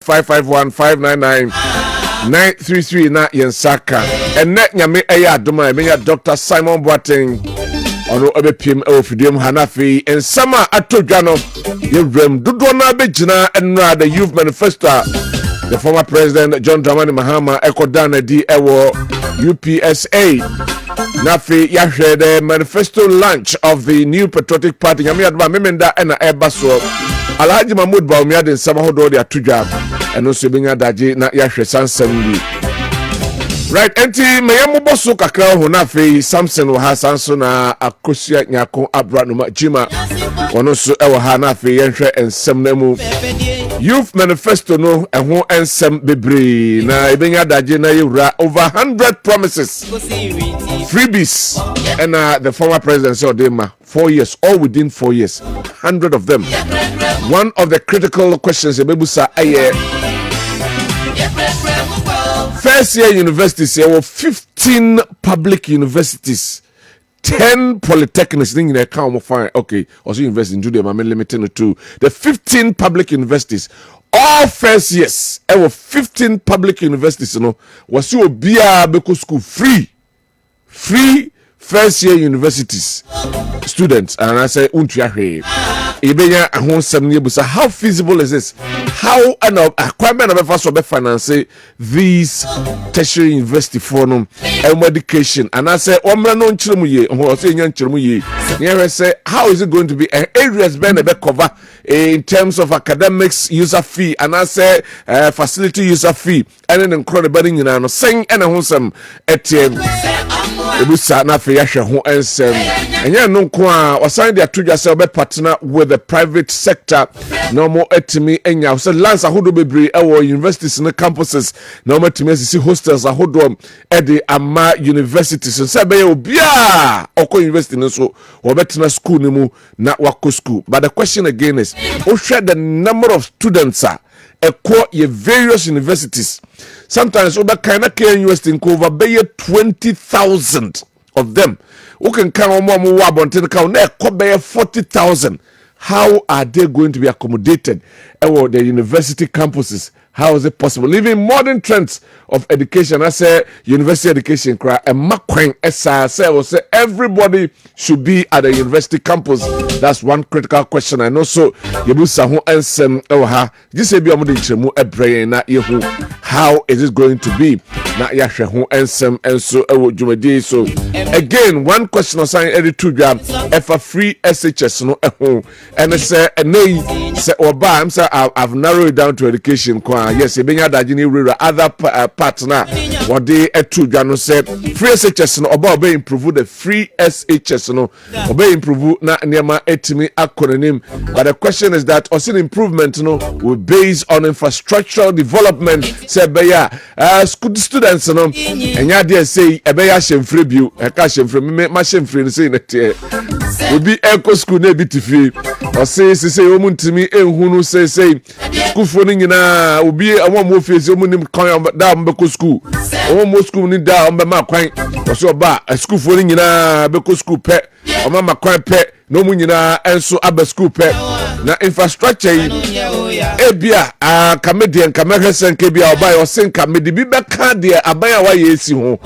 551-599-933 na yensaka. And net nyame eya adoma menya Dr. Simon Boateng ono obepiem ofidiem hanafi en sama atodwano yewrem dodo na begina enra the youth manifesto the former president John Dramani Mahama ekodana di ewo UPSA nafi yahwe the manifesto launch of the new patriotic party nyame adoma memenda ena ebaso Alhaji Mahmoud Bawumia den sama hodo de atodwa eno so benya daje na yahwe sansam bi. Right, enti meyamo boso kakra ho na fe Samson wo ha sanso na akosia nyako abra no jima wono so e wo ha na fe yenhwe ensem na mu youth manifesto no eho ensem bebre na ebenya daje na yewura over 100 promises freebies and the former president said Odema 4 years all within 4 years 100 of them. One of the critical questions ebebusa aye first year universities, there were 15 public universities, 10 polytechnics. In the account of fine, okay, also university in Judea, I'm limited to the 15 public universities. All first years, there were 15 public universities. You know, was you be a school free first year universities students, and I say untiahe. Ibenya ahonsam ne busa how feasible is this? How Kwabena Owusu finance these tertiary university for no education, and I say omra no nchiremu ye ho say nya nchiremu ye. Here say how is it going to be areas be na be cover in terms of academics user fee, and I say facility user fee, and then incredible nyina no sen and ahonsam etiem ebusa na fe yahwe ho ensem enya no nko a wasan de atodwa se obe partner with the private sector no more etimi enya so lands ahodo bebre ewo universities na campuses no more etimi asisi hostels ahodo e de ama universities so se be obia oko university no so obetena school ni mu na wako school. But the question again is o share the number of students equal ye various universities. Sometimes other kind of university in cover be 20,000 of them. Who can count more wabontin count na be 40,000. How are they going to be accommodated at the university campuses? How is it possible? Even modern trends of education, I say university education, and Maakye say everybody should be at the university campus. That's one critical question. And also, how is it going to be? So again, one question on sign every 2 grams if a free SHS no and say I've narrowed it down to education. Yes, other partner what they to Jano said free SHS no about be improve the free SHS no obey improve na niama etimi acronym. But the question is that also improvement no will based on infrastructural development. Say school students no enya dey say ebeya shemfre biu e ka shemfre me ma shemfre no say net obi eco school na bi tifi o say omu ntimi ehunu say school fo no nyina obi awon mo fiese omu nim kan da mbeko school awon mo school ni da on be ma kwan o say oba school fo no nyina beko school pe o ma kwan pe no mu nyina enso aba school pe na infrastructure ebia comedian kamehesen kebia obai o sin comedy bi be ka de aban wa yesi ho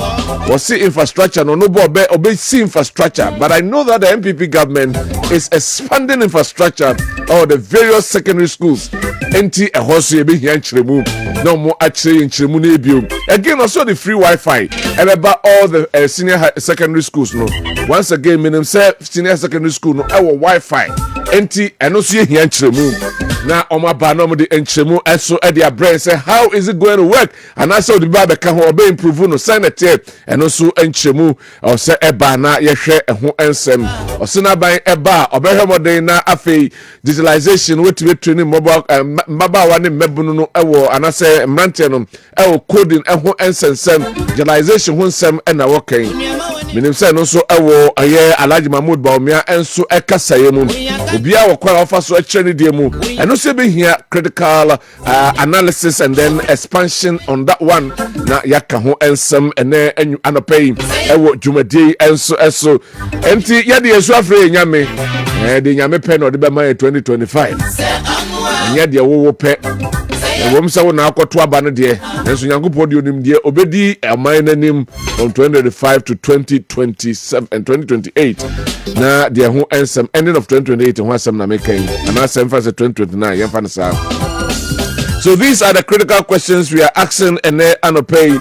o see infrastructure no bo obe see infrastructure. But I know that the MPP government is expanding infrastructure or the various secondary schools enti ehoso ebe hia nchiremu no mo achire nchiremu na ebio again also the free Wi-Fi about all the senior secondary schools no once again meaning say senior secondary school no ewo Wi-Fi enti eno so hia nchiremu na omaba no mo de nchiremu eso e their brain say how is it going to work, and I saw the baba ka ho be improve no sanity eno so nchiremu o say eba na yehwe eho ensem o se na ban eba obehwe modern na afei digitalization wetu training mobile maba wa ne mebunu no ewo anase mrante no ewo coding eho ensensem digitalization ho nsem na wokan minim say no so ewo aye Alhaji Mahmoud Bawumia enso ekasaye mu obia wo kwara ofa so akire ne die mu eno so be here critical analysis and then expansion on that one na yaka ho ensem ene anopay ewo dwumadi enso eso enti ye de yesu afre nyame de nyame pe no de be ma 2025 nya de wo pe wom se wo na akoto aba no de enso Nyankopɔn de onim de obedi aman nanim from 2025 to 2027 and 2028 na de ho ensem ending of 2028 ho asem na mekan and asem for 2029 yemfa no sa. So these are the critical questions we are asking and pay.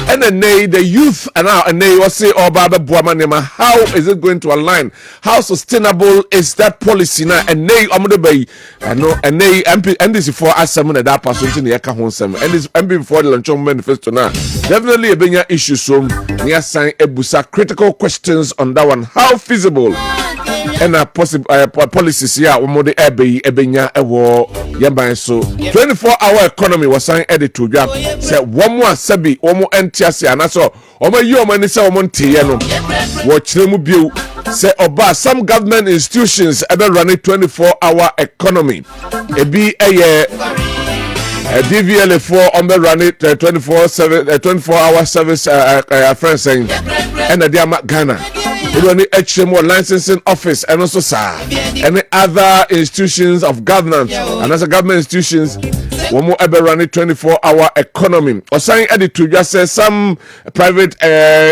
And the youth and now and they say oh Baba Buamanema, how is it going to align? How sustainable is that policy now? And they bay and no and they MP and this before us some that person in the Yakahonsam and this MP before the lunch manifesto now. Definitely a bigger issue so near sign ebusa critical questions on that one. How feasible and possible policies here more the ebenya ewo yamba so 24-hour economy was signed edit to job say one more sabi one more entiasi and so omo yi omo ni say omo ntiye no wo kire mu biu say oba some government institutions ebe run 24-hour economy ebi eye DVLA4 on the run it 24-hour service friend saying and the Diama Ghana any HMO licensing office and also any other institutions of governance and as a government institutions one more ever run it 24-hour economy or saying edit to just say some private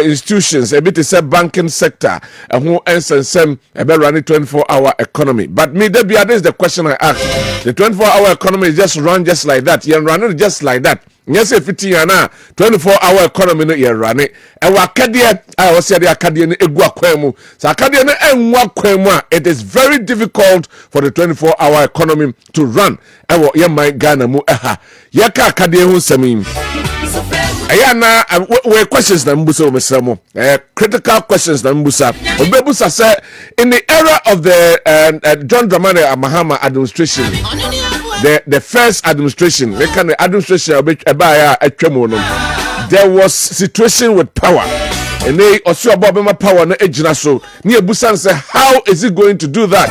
institutions a bit is a banking sector and who ends and some ever run it 24-hour economy but me there be this is the question I asked. The 24-hour economy is just run just like that you run it just like that. Yes, if it's na 24-hour economy no you run it. And wakadia, I was saying the Acadian egua kwemu. So Acadian enwa kwemu. It is very difficult for the 24-hour economy to run. And what you might Ghana mu yaka Acadian who semi. Ayana we questions na mbusa umesamo. Critical questions na mbusa. Obebusa say in the era of the John Dramani Mahama administration. The first administration, the administration there was situation with power. And they also about power na ejina so. Ni ebusan say how is it going to do that?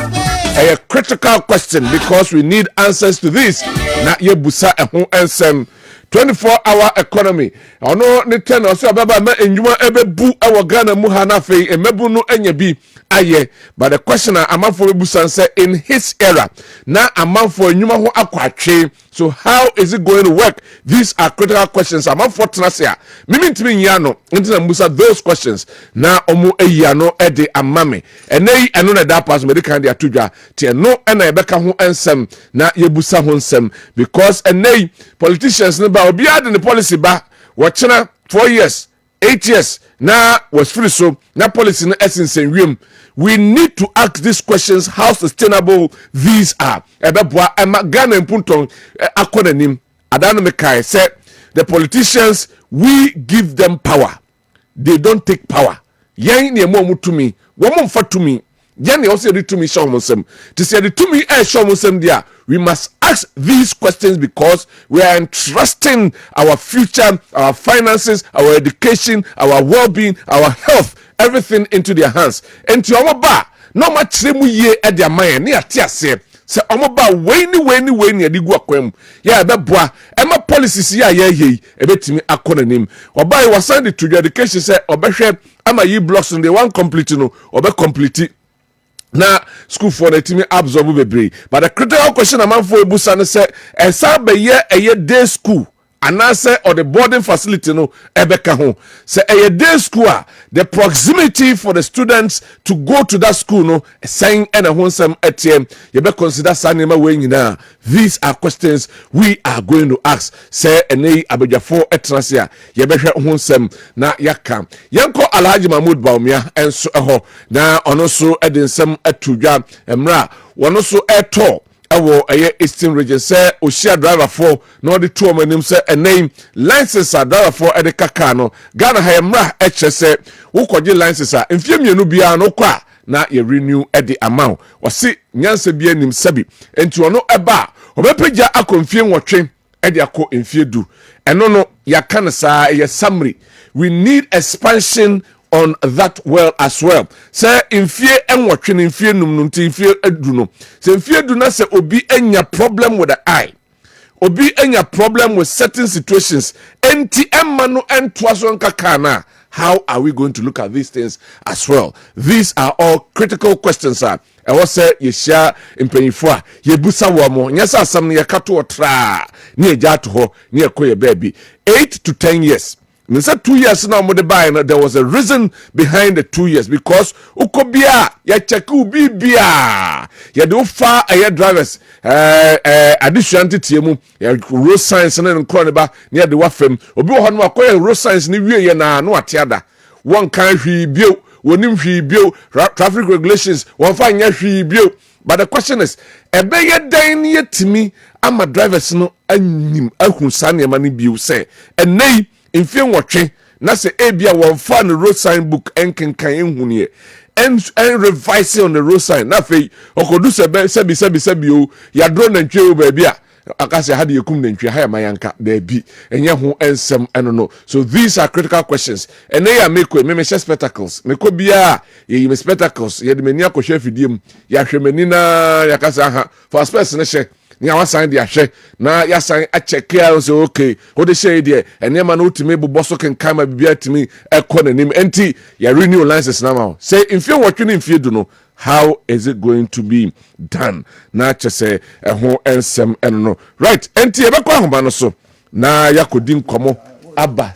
A critical question because we need answers to this. Na yebusa ehun ensem 24-hour economy. Ono ne ten also ababa ma enjuma ebebu ewo Ghana mu ha na fe emebu no enya bi aye. But the question amanfo ebusan say in his era na amanfo enjuma ho akwatwe. So how is it going to work? These are critical questions. Amanfo tenasia. Mimi ntimi nyano ntina mbusa those questions. Na omu eyano ede amame. Enei eno na da pass medical dia tudwa. Tie no ena ebeka ho ensem na yebusa ho nsem because enei politicians ne ba obi ade ne policy ba watchena 4 years 8 years na was free so na policy no essence wiem. We need to ask these questions how sustainable these are. Ebeboa Ghana mpunton akonanim adano mekai say the politicians we give them power. They don't take power. Yen ne mo mutumi, wo mo mfa tumi. Yen ne also the tumi show monsem. To say the tumi show monsem dia. We must ask these questions because we are entrusting our future, our finances, our education, our well-being, our health, everything into their hands. And to our bar, no much mu ye at their mind near Tiase. Say omoba weni adigwa kwem. Yeah, beboa. Emma policies ya ye ebetimi akonanim. Oba was send it to the education say obehwe ama yi blocks on the one complete no obe complete. Na school for the team absorb bebre. But the critical question among for ebusa ne say esa be ye day school anase or the boarding facility no ebeka ho. Say a day school the proximity for the students to go to that school no saying and a honsam ATM you be consider sanema we nyina. These are questions we are going to ask. Say enei abejafo etrasia ye be hwe honsam na yaka. Yanko Alhaji Mahmoud Baumia enso eho na ono so edensem atudwa emra wono so eto ewo eye Eastern region say oshia driver for no the two manim say a name license driver for e de kaka no Ghana ha emra eche say wo koje license a mfie mienu bia no kwa na ye renew e de amount wasi nyanse bia nim sabi enti ono eba obepeja akomfie nwotwe e de akọ mfie du eno no yakana sa ye summary. We need expansion on that well as well. Say in fear and watching in fear num fear eduno. Say in fear do not say obi enya problem with the eye. Obi enya problem with certain situations. Enti emmanu entwaso nkakana. How are we going to look at these things as well? These are all critical questions, sir. ɛwɔ sɛ yɛhyia mpanyinfo a yɛbusa wɔ mo nyɛ sɛ asɛm no yɛka to ɔtra ne yɛgya ato hɔ ne yɛkɔ yɛ baabi 8 to 10 years. Me say 2 years now mo de buy no there was a reason behind the 2 years because ukobia ya check ubi bia ya do fa aye drivers addition titiemu ya road science na nkro ne ba ne de wafam obi wo no akoye road science ne wie ye na no atiada won kan hwi bio wonim hwi bio traffic regulations won fa nya hwi bio. But the question is, ebeye dan ye timi ama drivers no anyim ahun sanema ne bio say enei mfie nwotwe na se ebia won fa no road sign book enkenkan ehunye and revise on the road sign na fe okodu sebi o ya dro na ntwe o ba bia akase hade yekum na ntwe ha mayanka da bi enye ho ensem eno no. So these are critical questions and they are me share spectacles meko bia ye me spectacles ye de mani akohwe afidiem ya hwemani na yakasa ha for space ne hye ni awasan de ahwe na yasan a check out so okay what they say there and them no ultimate boso can come bibia timi ekọ nanim enti ya renew license na ma say if you watching in do no how is it going to be done na che say ho ensem eno right enti e be kwa ho no so na yakodi nkomo aba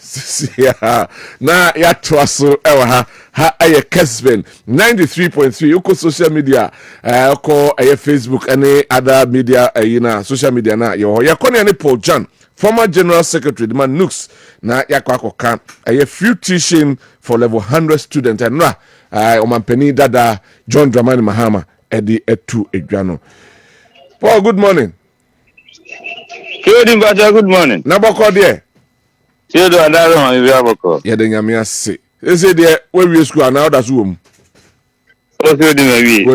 ya na ya troaso ewa ha aye Kessben 93.3 uko social media uko aye Facebook and other media na social media na yo yakone ne Paul John former general secretary the man Nooks na yakwa aye free tuition for level 100 student and na omampani dada John Dramani Mahama edi etu edwano. Paul, good morning. Good morning. Naboko there. Theodore Adaro and Yaboko. Yeah, then Yamia say. They say there where we school now that's room. Oh, maybe.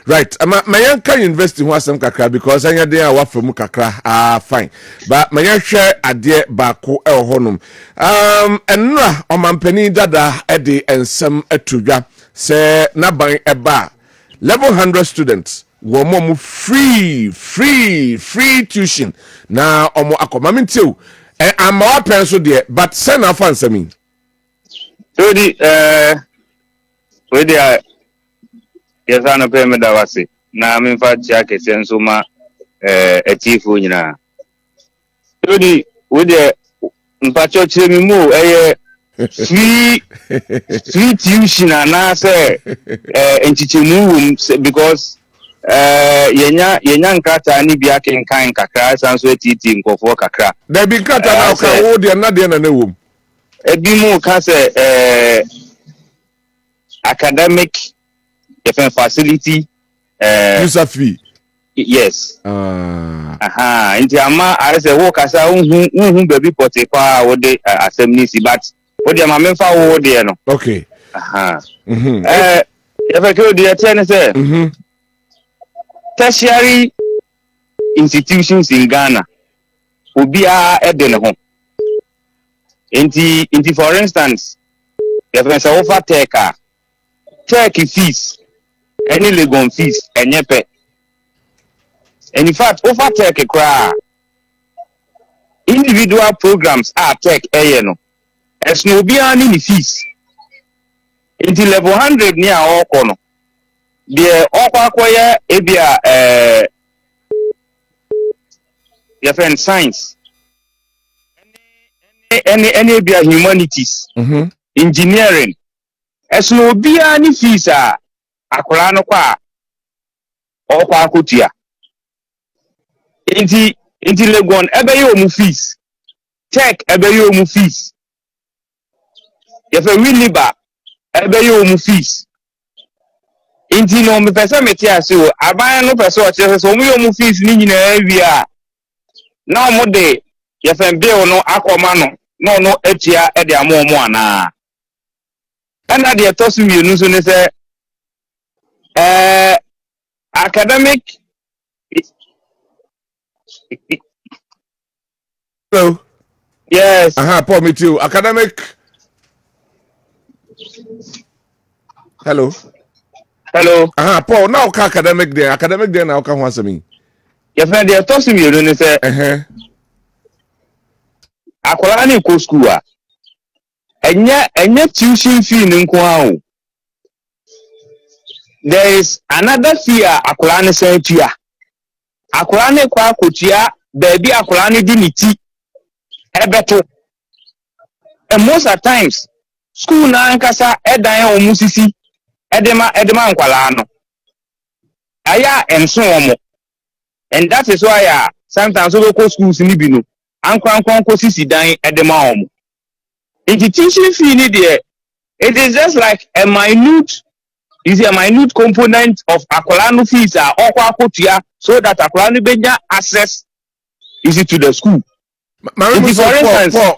Right. My young can invest in some kakra because I had there work from kakra. Fine. But my young share a dear bako el honum. And na on my penny dada Eddie and some etuja say na bang a bar. Level 100 students. Womo free tuition na omo akomami tiu am our parents so there but send our fans me so the we there yes ana pay me da wase na me fa tia kese nso ma atifu nyina so the we there mpacho chire mi mu free tuition na say enchichemu because yenya nkata ni bia kenkan kakra sanso etiti nkofo kakra there be nkata na ka wo de na de na newom ebi mu ka say academic different facility user fee yes nti ama I say wo kasa unhu baby pote pa wo de assembly si but wo de ma memfa wo de no okay if I could de ten say tertiary institutions in Ghana obia edene ho enti for instance if I say offer tech fees any legon fees enyepe and in fact offer tech kra individual programs are tech no es no obia ni fees enti level 100 ni a okono the okwakoya ebia different science any ebia humanities engineering esu obia ni fees a akola no kwa okwakotua enti legon ebe yo mu fees tech ebe yo mu fees yefe wiliba ebe yo mu fees inti no me pese meti ase o aban no pese o chese so mu fees ni nyina awia na mo de ye fen bill no akoma no atia e de amomo ana ana de tosu mienu so ne se academic hello yes Paul me too academic hello Paul now academic there now can want me your friend they talk to me you know say akola ni ko school a enya tuition fee ni nko a o there is another fear akola ne san tua. Akola ne kwa kotua baby akola ne di niti ebeto. And most of times school na ankasa edan omusisi edema nkwala no. Aya enso omo. And that is why sometimes we go schools ni bi no. Ankwa sisi dan edema omo. In the teaching fee ni there, it is just like a minute component of akolano fees are okwa so that akolano benya access to the school.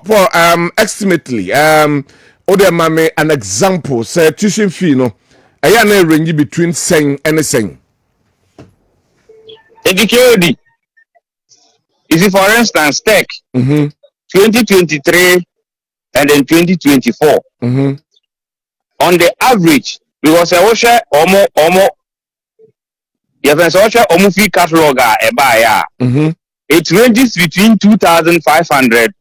For estimately other mame an example say tuition fee no aya na range between saying and saying. Education is for instance tech 2023 and then 2024 on the average because I was omo you have omo fee catalog it ranges between 2,500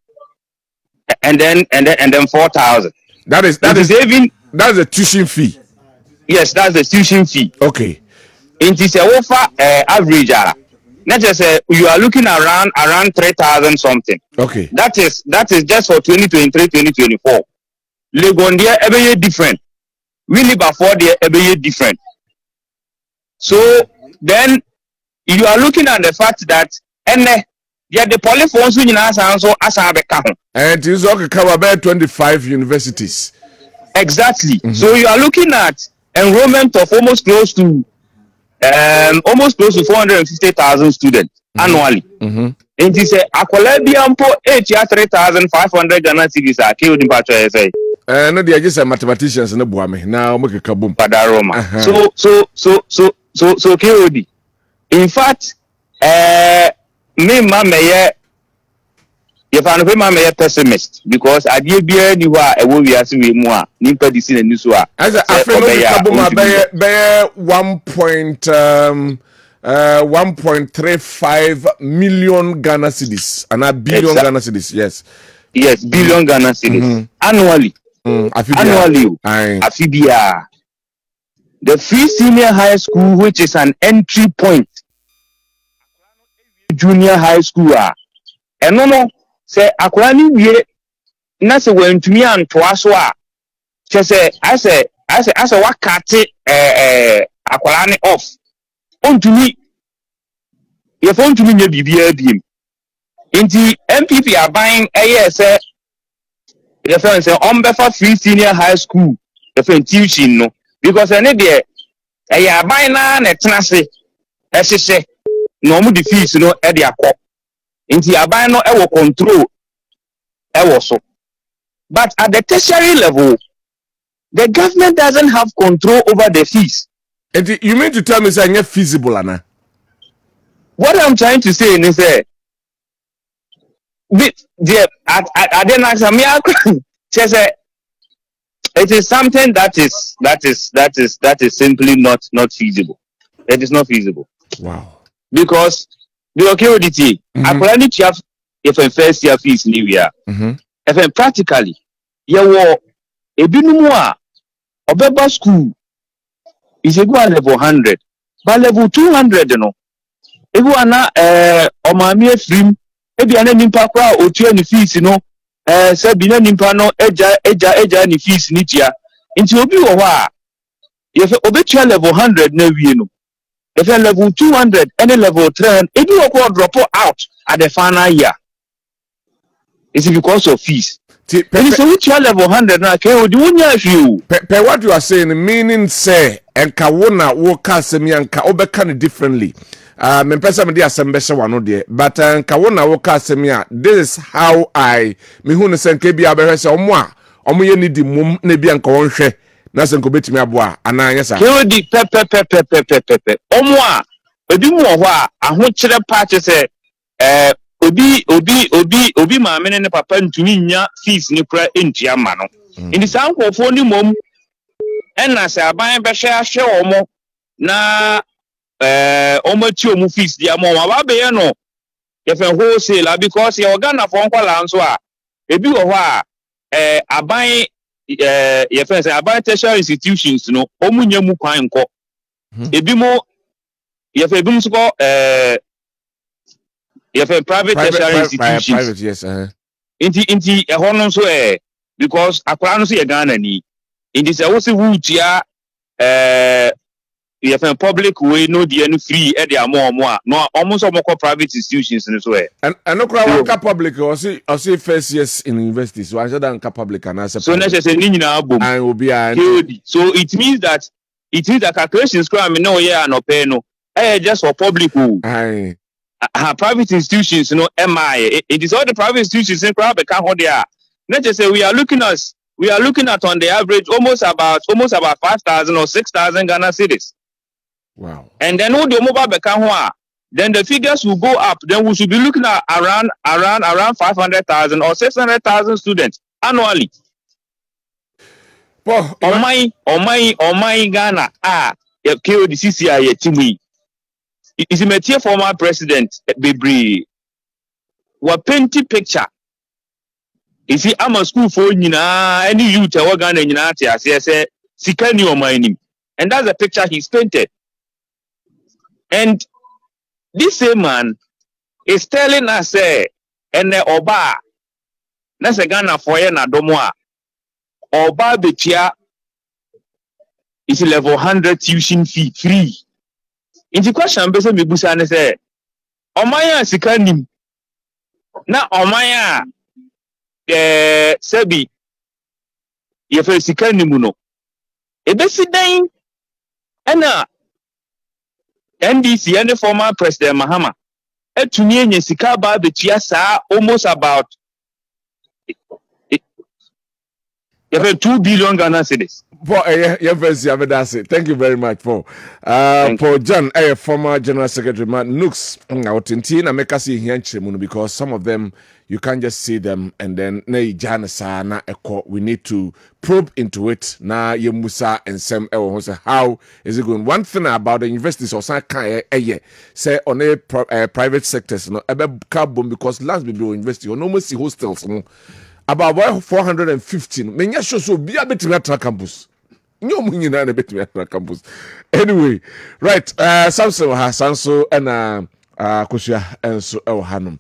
and then 4,000. That's a tuition fee. Yes, that's the tuition fee. Okay. It is a offer average. Not just you are looking around 3,000 something. Okay. That is just for 2023, 2024. Legondia every year different. We live before there every year different. So then you are looking at the fact that the polyphones in also as a and it is okay cover about 25 universities. Exactly. So you are looking at enrollment of almost close to 450,000 students annually. And it is a Akolebiampo 3,500 Ghana cedis are killed in Pacho SA. No, they are just mathematicians in the Buame. Now make a kaboom. Padaroma. So KOD. In fact, me mama if I know my pessimist because I give you any wa a wo wiase we mu a nimpa di sin anu so a as a afeno be 1.35 million Ghana cedis and a billion Ghana cedis. Yes billion Ghana cedis annually afibia the free senior high school which is an entry point junior high school and no say akwara ni wie na se wantumi antoa so a che say ase wakate akwara ni off ontumi ye fontumi nya bibia biem nti MPP aban say ye fan say on befa free senior high school ye fan tuition no because ene de aban na tenase ehyehyɛ no mu the fees no e de akɔ Inti aban no ewo control ewo so. But at the tertiary level, the government doesn't have control over the fees. And you mean to tell me it's not feasible, Anna? What I'm trying to say is I didn't ask me. It is something that is simply not feasible. It is not feasible. Wow. Because the OKODT, according to if first year fees new year, if practically, you were a binumua obeba school is a good level 100, but level 200, you know. If you are not omamia stream, if you are not impaqua or 20 fees, you know, Sabina Nimpano, Eja, any fees nitia, into Obi Owa. If obituary level 100, no, you know. If you're level 200, any level 300, if you drop out at the final year, it's because of fees. It's which level 100 now, what you are saying, meaning say, and Kawona will cast me and Kaobekan differently. Mempesa me dia sembese wano de, but Kawona will cast me. This is how I, me who ne sen kebi abehese omwa, omuye ni di mum nebi anka wonhwe. Nasa nkobeti me aboa ana yesa Kodi pepe omwa ebi mu ho a ahokyere pache se obi maame ne papa ntumi nya fees ni kura entua ma no ndi sankofo ni mom enna se aban behwe ahwe omo na omo ti omu fees dia mo wa be ye no ye fe wholesale because ye organa for nkwala nso a ebi wo ho a aban ye friends about tertiary institutions no omunye mu kwan nko Ebimo yefe ebimo so call yefe private tertiary institutions. Private, yes. Inti ehɔ no so because akwara no so ye Ghana ni. Inti se wo se wutia yefe public way no dey no free e dey amo a no almost omoko private institutions no so and no crowd wanka public or see first years in universities so I said anka public and as so necessary ni nyina abom and will be so it means that calculations crowd me no yeah no pay no just for public private institutions no MI it is all the private institutions in crowd can hold there not just say we are looking at on the average almost about 5,000 or 6,000 Ghana cedis. Wow. And then when the mobile become then the figures will go up. Then we should be looking at around 500,000 or 600,000 students annually. Well, on my Ghana you kill the CCI team. Is a material former president Bebri. What painting picture? You see, I'm a school for any youth or Ghana in United say Sikani or mining. And that's the picture he's painted. And this same man is telling us, and the Oba, that's a Ghana for na domoa. Oba betia is level 100 tuition fee free. In the question, Bessa Mibusane say, Omaya Sikanim, na Omaya Sebi, if a Sikanimuno. A Bessidine, and NDC and the former President Mahama at Tunye Sikaba Bechiasa almost about 2 billion Ghana cedis. Thank you very much for John, former General Secretary Man Nooks out in Tina make us see here because some of them you can't just see them and then we need to probe into it. Na ye Musa and Sam how is it going? One thing about the universities or say on a private sectors no carbon because last people university or no see hostels no about 415 menya show so be a bit at campus. No money na bit at campus. Anyway, right, Samson Sanso and Kosia enso Hanum.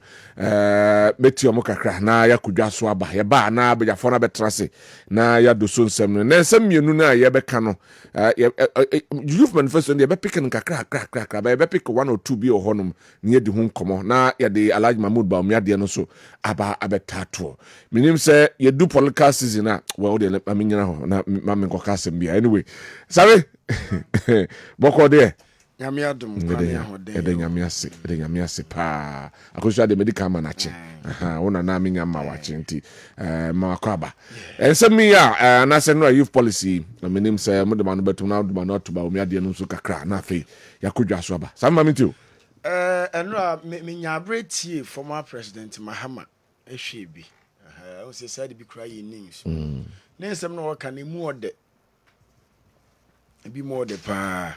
Betty Omokakra na ya kudwa so aba ya ba na be fona betrase na ya do so nsem no na nsem mienu na ya beka no youth manifesto ya be pick nkakra ba ya be pick 1 or 2 bi o honum na ya di hu nkomo na ya de Alhaji Mahmoud ba omiade no so aba abetato minim say ya do political season na well de aminyina ho na mamen koka sem bia anyway sabe boko de nyame adom kwanya hode nyame ase pa akosua de medical man ache wona na amenya ma wache nti ma akwaba ensemi ya na se no youth policy na menim se mo de ma no betum na do ma no to ba omiade no so kakra na afi yakodwa so aba sam ma mentio eno a menya abretie former president Mahama ehwe bi o se said bi kra ye news na ensem no waka na mu ode bi mo de pa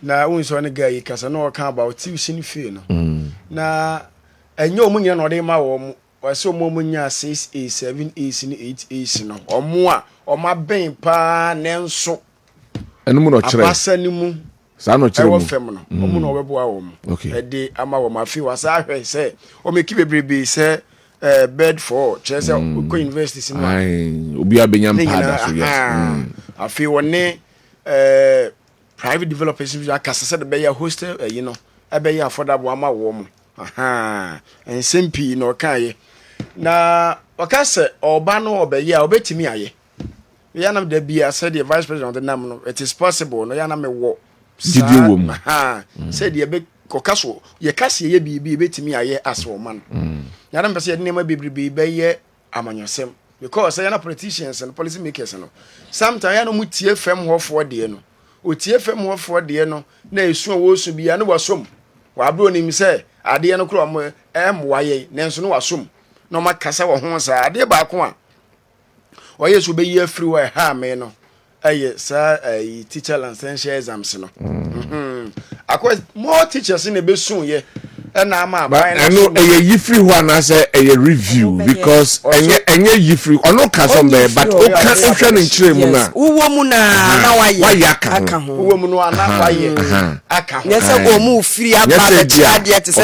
na unso ne guy kasa no waka about tuition fee no na enye omunya no de ma wo wase omunya 6A 7A 8A no omo a omaben pa ne nso enu mu no kire apasa ni mu sa no kire mu fem no omo no obebo a wo e de ama wo ma fi wasa ahwe se o meki bebrebe se bed for chese ko university no obi abenyam pada so yes afi woni private developers akasa said be ya hostel you know ebe ya affordable ama wo mo en sempi no kan na wakase oba no obe ya obetimi aye ya na da bia said the vice president the nam no it is possible no ya na me wo said ye be kokaso ye kase ye bibi betimi aye aso man ya na mpese ye nema bibribi be ye amanyosem because ya na politicians and policy makers no sometimes ya no mutie fam ho fo de no otie fam ho fo de no na esu wo su bia no wasom wa bro nim se ade no kro mo waye nenso no wasom no makasa wo ho sa ade ba ko a oye so be ye free wa ha me no aye sa teacher license exams no akwa more teachers in be soon ye and I'm a I know a yifri one as a review because any yifri or no custom there, but ocean in Chimuna. Woman, why yaka? Woman, yes, I move free. I'm yet to say,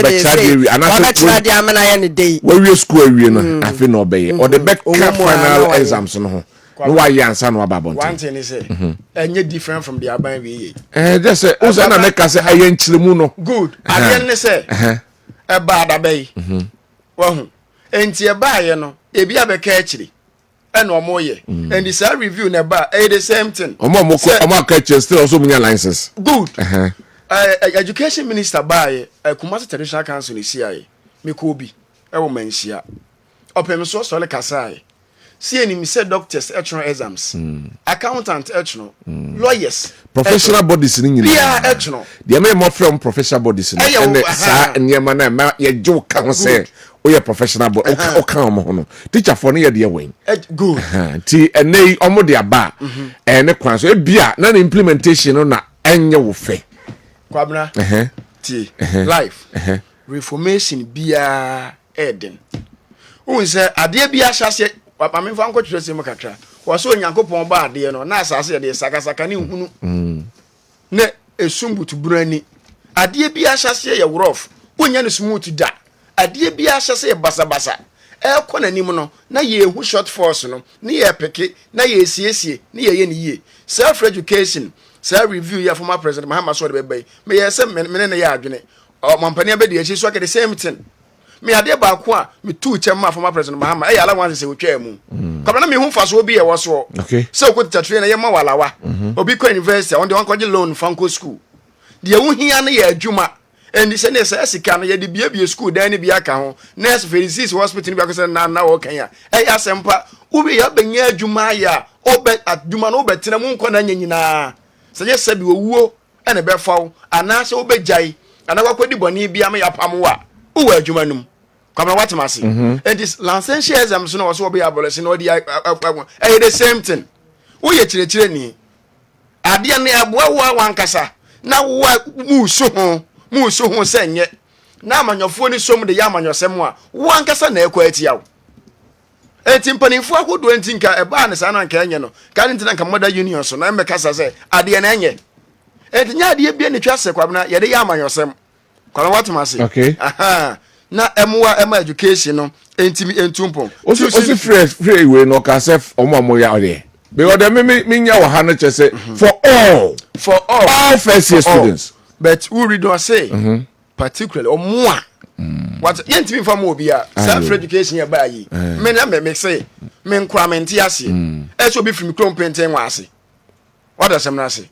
and I'm not any day. Where you school, you know, I feel no bay or the back final exams. No, why you son of Babon? One thing is, and you're different from the Aban we. Just say, Osana make us a yen chimuno. Good. I didn't say a bad abbey. Well, ain't you buy, you know, if you have a catchy. And no more ye. And this a review never the same thing. Omo catch still also mean licenses. Good. Education minister by a Kumasi Traditional Council is CIA. Mikobi. I will mention. Open source or Kasai. See any said doctors, external exams, accountant, external, lawyers, professional bodies in English. Yeah, external. The amount more from professional bodies and your man, your joke can say, oh, you're professional, but okay, teacher for near the wing. Good. Tea and nay, almost their bar, and a cross, a beer, non implementation on that, and your fee. Kwabena, tea, life, reformation, beer, Eden. Who is a dear beer shall I mean, Fanko Tracy Macatra was so Yankopon bad, dear, no, Nasa said the Sakasakani, ne a sumbu to brandy. A dear beer shall say a rough, when you're smooth to that. A dear beer shall say bassa bassa. El Conanimono, na ye who shot force no, near Pecky, na ye CSC, near ye. Self education, self review ya for my president, Mahama Sword Bay. May I send men in a yard, or Montpellier Bedi, she's working the same thing. Me ade ba ko a me two chema for my president Mahama e ala wan se wo twa mu kama na me hu fa so obi e wo so okay so ko tatre na ye ma walawa obi ko university on the one ko loan fanko school de wo hia na ye adwuma endi se ne se sika no ye de bia school dan ne bia ka ho nurse Felicitas hospital ne bia ko se na wo kan ya e ya sempa obi ya benya adwuma ya obe adwuma no obetena mu nko na nyina se ye sabi owuo ene be faw ana se obejai ana kwa kodi boni bia me ya pamwa uwa adwuma num Kwabena what masi. And this licensure exams no so be abolition or the same thing. Wo ye chire ni. Ade na aboa wa wankasa. Na wo mu so ho senye. Na amanyofo ni som de ya amanyosem a wo wankasa na ekwa atia wo. Enti mpanimfo akodo enti nka e ba ne sa na nka enye no. Ka ne ntina nka moda union so na emekasa se ade na enye. Enti nya ade bia ne twa se Kwabena ye de ya amanyosem. Kwabena what masi. Okay. Aha. Na ema education no entimi entumpom osi free we no ka se omo ya ode because the me nya wa ha no chese for all first year students but who read or say particularly omo what yentimi fam obi a self education ya ba yi me na me say me nkwa me nti ase e so bi free me krom penten wa ase what does am na ase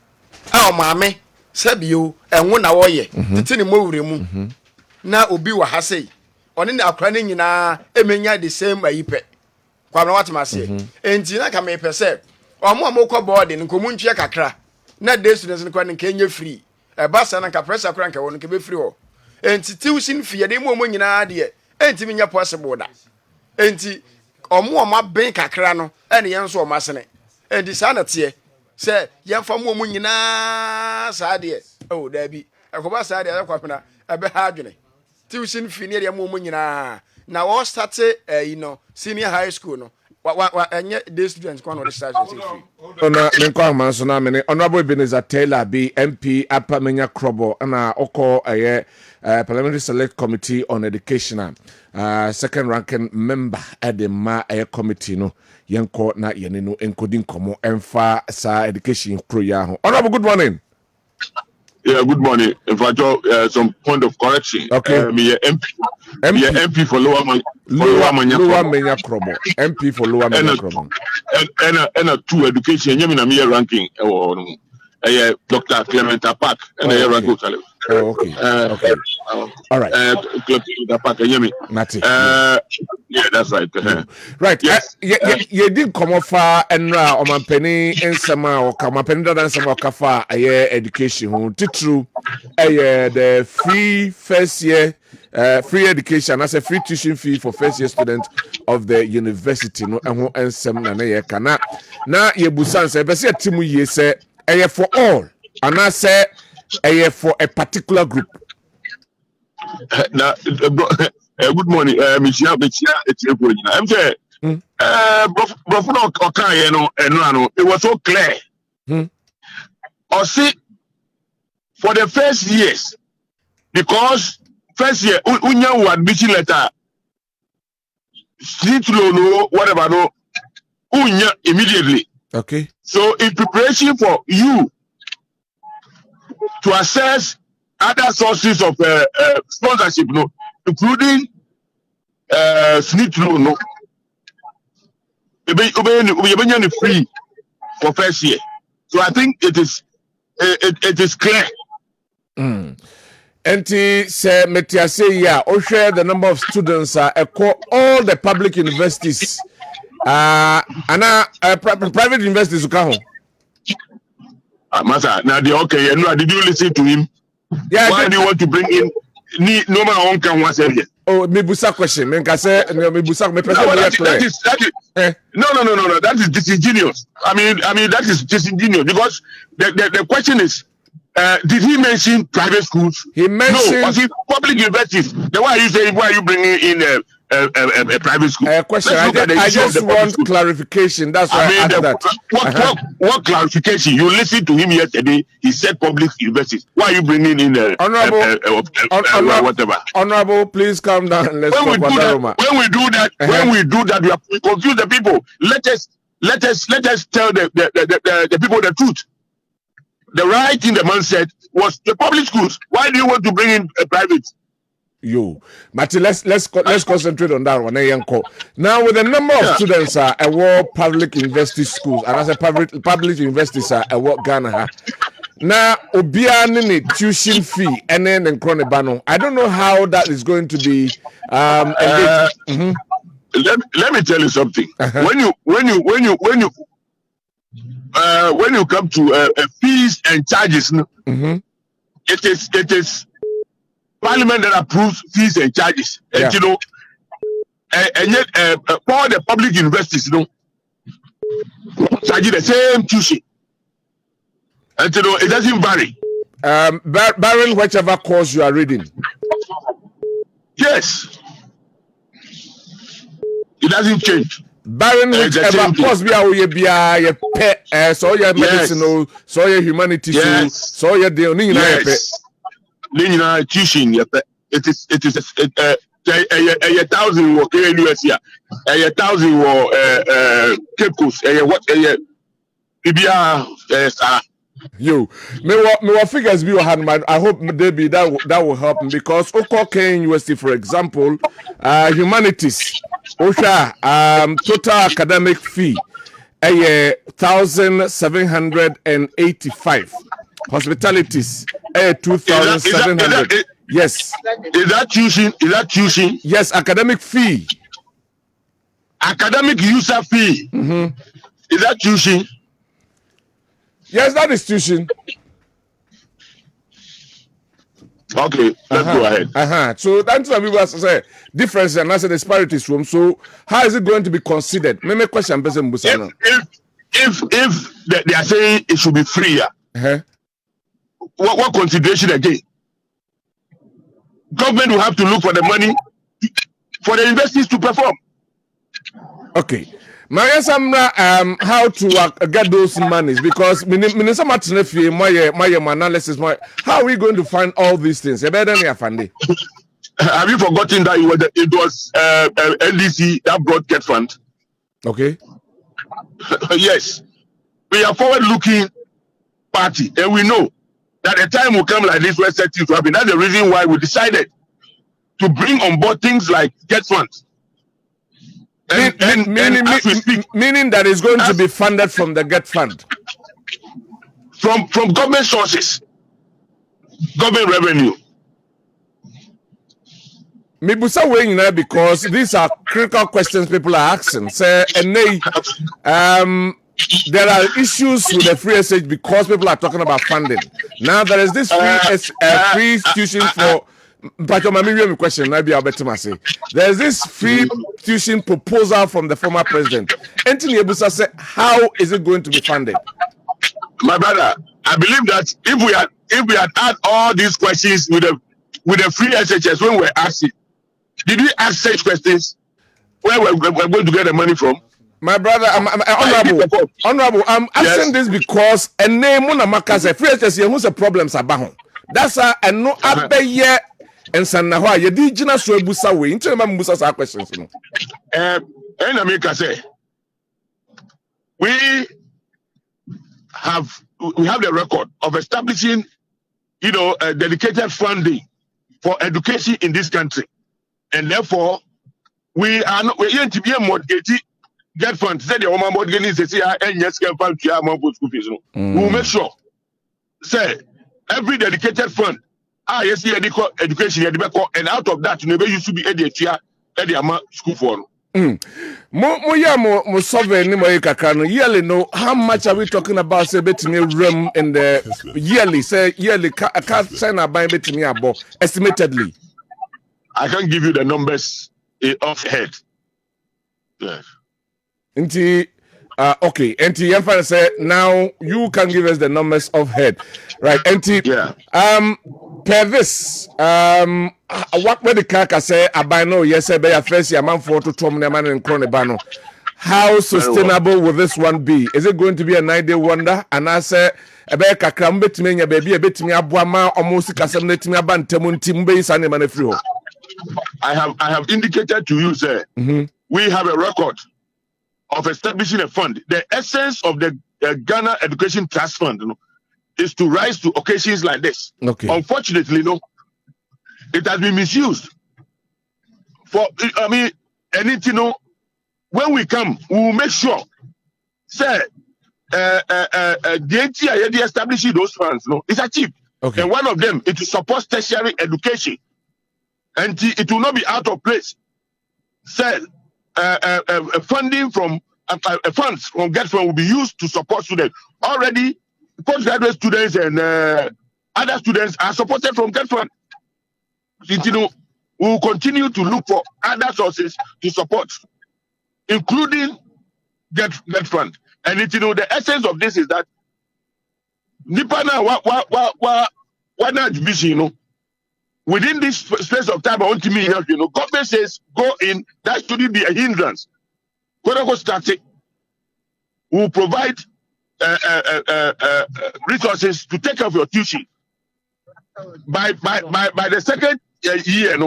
a maame sabio enwo na wo ye titi ni mowure mu na obi wa ha sei oni na akra ne nyina emenya the same ayipe Kwabena what mase enti na ka me pese omo amokọ board nkomu ntwe kakra na day students nkwa nke nye free e ba sa na ka pressure kra nka won nke be free ho enti tuition fee de mo nyina de enti menya possible da enti omo ben kakra no ene yen so omo asene enti sa na tie se yen fa mo nyina sa de o da bi akoba sa de Kwabena ebe ha adwene tuition fee ne de mo nyina na we start senior high school no wa enye day students kwa no de start free na menko amanso na me honorable Ebenezer Taylor be MP Apamenya Krobo na oko parliamentary select committee on education second ranking member at the committee no yenko na yene no enkodi nkomo emfa sa education kroya ho. Honorable, good morning. Yeah, good morning. In fact, some point of correction. Okay. Me MP for Lower Manya Krobo. MP for Lower Manya Krobo. And a two education. You mean a mere ranking? Dr. Clementa Park and a ranking. Oh, okay. Okay. All right. Clementa Park. You mean? Yeah, that's right. Right. Yes. You did come off and on penny and sama or come penny than some kafa education. True. The free first year free education as a free tuition fee for first year students of the university no and some na ye kana na ye busan say be say timu ye say for all and I say for a particular group. Now, good morning. Michia, it's a good. I'm saying, Brofano Okai, no, it was so clear. Or see, for the first years, because first year, Unya admission letter, street loan, whatever, no, Unya immediately. Okay. So, in preparation for you to assess other sources of sponsorship, no, including street loan, no, you free for first year. So, I think it is clear. Enti se metiase ya o share the number of students all the public universities private universities ka ho Masa now the okay you know did you listen to him? Yeah, why do you want to bring in no man on can once again? Oh, me busa question me ka say me busa me person that is no that is disingenuous. I mean that is disingenuous because the question is did he mention private schools? He mentioned no, public universities. Then why are you bringing in a private school? Question. I just want clarification. That's why I asked that. What clarification? You listened to him yesterday. He said public universities. Why are you bringing in whatever? Honorable, please calm down. And let's when we do that, we confuse the people. Let us tell the people the truth. The right thing the man said was the public schools. Why do you want to bring in a private? Yo, Mati, let's concentrate on that one. Now, with the number of students at public university schools, and as a public universities at Ghana, now Obia nini tuition fee and then Kronebano. I don't know how that is going to be. Let me tell you something. When you come to fees and charges, it is Parliament that approves fees and charges. And and yet all the public universities, charge the same tuition. And it doesn't vary. Barring whichever course you are reading. Yes. It doesn't change. Barring whichever course be a pet, so your medicine, so your humanities, so your deal. Tuition, it is 1,000 work in US here, 1,000 work Cape Coast, what Yo, me figures be hand. I hope maybe that will help because Okoke University, for example, humanities, OSHA, total academic fee, 1,785. Hospitalities, 2,700. Yes. Is that tuition? Yes, academic fee. Academic user fee. Is that tuition? Yes, that is tuition. Okay, let's go ahead. So that's what people say. Difference and that's the disparities from. So how is it going to be considered? Me question if they are saying it should be free, what consideration again? Government will have to look for the money for the universities to perform. Okay. How to get those monies because my analysis. How are we going to find all these things? Have you forgotten that it was NDC that brought Get Fund? Okay. Yes, we are forward-looking party, and we know that a time will come like this where such things will happen. That's the reason why we decided to bring on board things like Get Fund. Meaning that it's going to be funded from the Get Fund, from government sources, government revenue. Because these are critical questions people are asking. Say, and there are issues with the free SH because people are talking about funding. Now there is this free tuition for. Question. There's this free tuition proposal from the former president. Anthony Ebusa said, how is it going to be funded? My brother, I believe that if we had had all these questions with the with the free SHS when we're asking? Did we ask such questions? Where we're going to get the money from? My brother, honorable, I'm asking this because a name on a macas, free SHS, who's the problems about. That's a no abeye and Sanawa, you did just so busa way. Into my Musa's questions. And America say we have the record of establishing, a dedicated funding for education in this country, and therefore we are not to be a mortgage get fund. Say the woman mortgage is say and yes can fund to our school fees. We will make sure say every dedicated fund. Yes, education, and out of that, never used to be a school for. Mo survey ni mo kakano yearly no how much are we talking about say betimi room in the yearly say yearly I can't sign a buy betimi abo estimatedly. I can't give you the numbers off head. Yes. Okay, Nti Yemfa say now you can give us the numbers of head. Right, Nti per this what where the car say abano yes be ya first year man for to tom man and crone bano. How sustainable will this one be? Is it going to be a 9-day wonder? And I say ebe kakra mbetimi nya baby ebetimi aboa ma almost kasem netimi abantem ntim be isane man free ho. I have indicated to you sir. We have a record of establishing a fund. The essence of the Ghana Education Trust Fund is to rise to occasions like this. Okay. Unfortunately, it has been misused. When we come, we will make sure, say, the establishing those funds, it's achieved. Okay. And one of them is to support tertiary education. And it will not be out of place. Say, funding from funds from Kessben will be used to support students. Already, postgraduate students and other students are supported from Kessben. We will continue to look for other sources to support, including Kessben. And the essence of this is that Nipana within this space of time, government says go in, that shouldn't be a hindrance. We will provide resources to take care of your tuition. By the second year,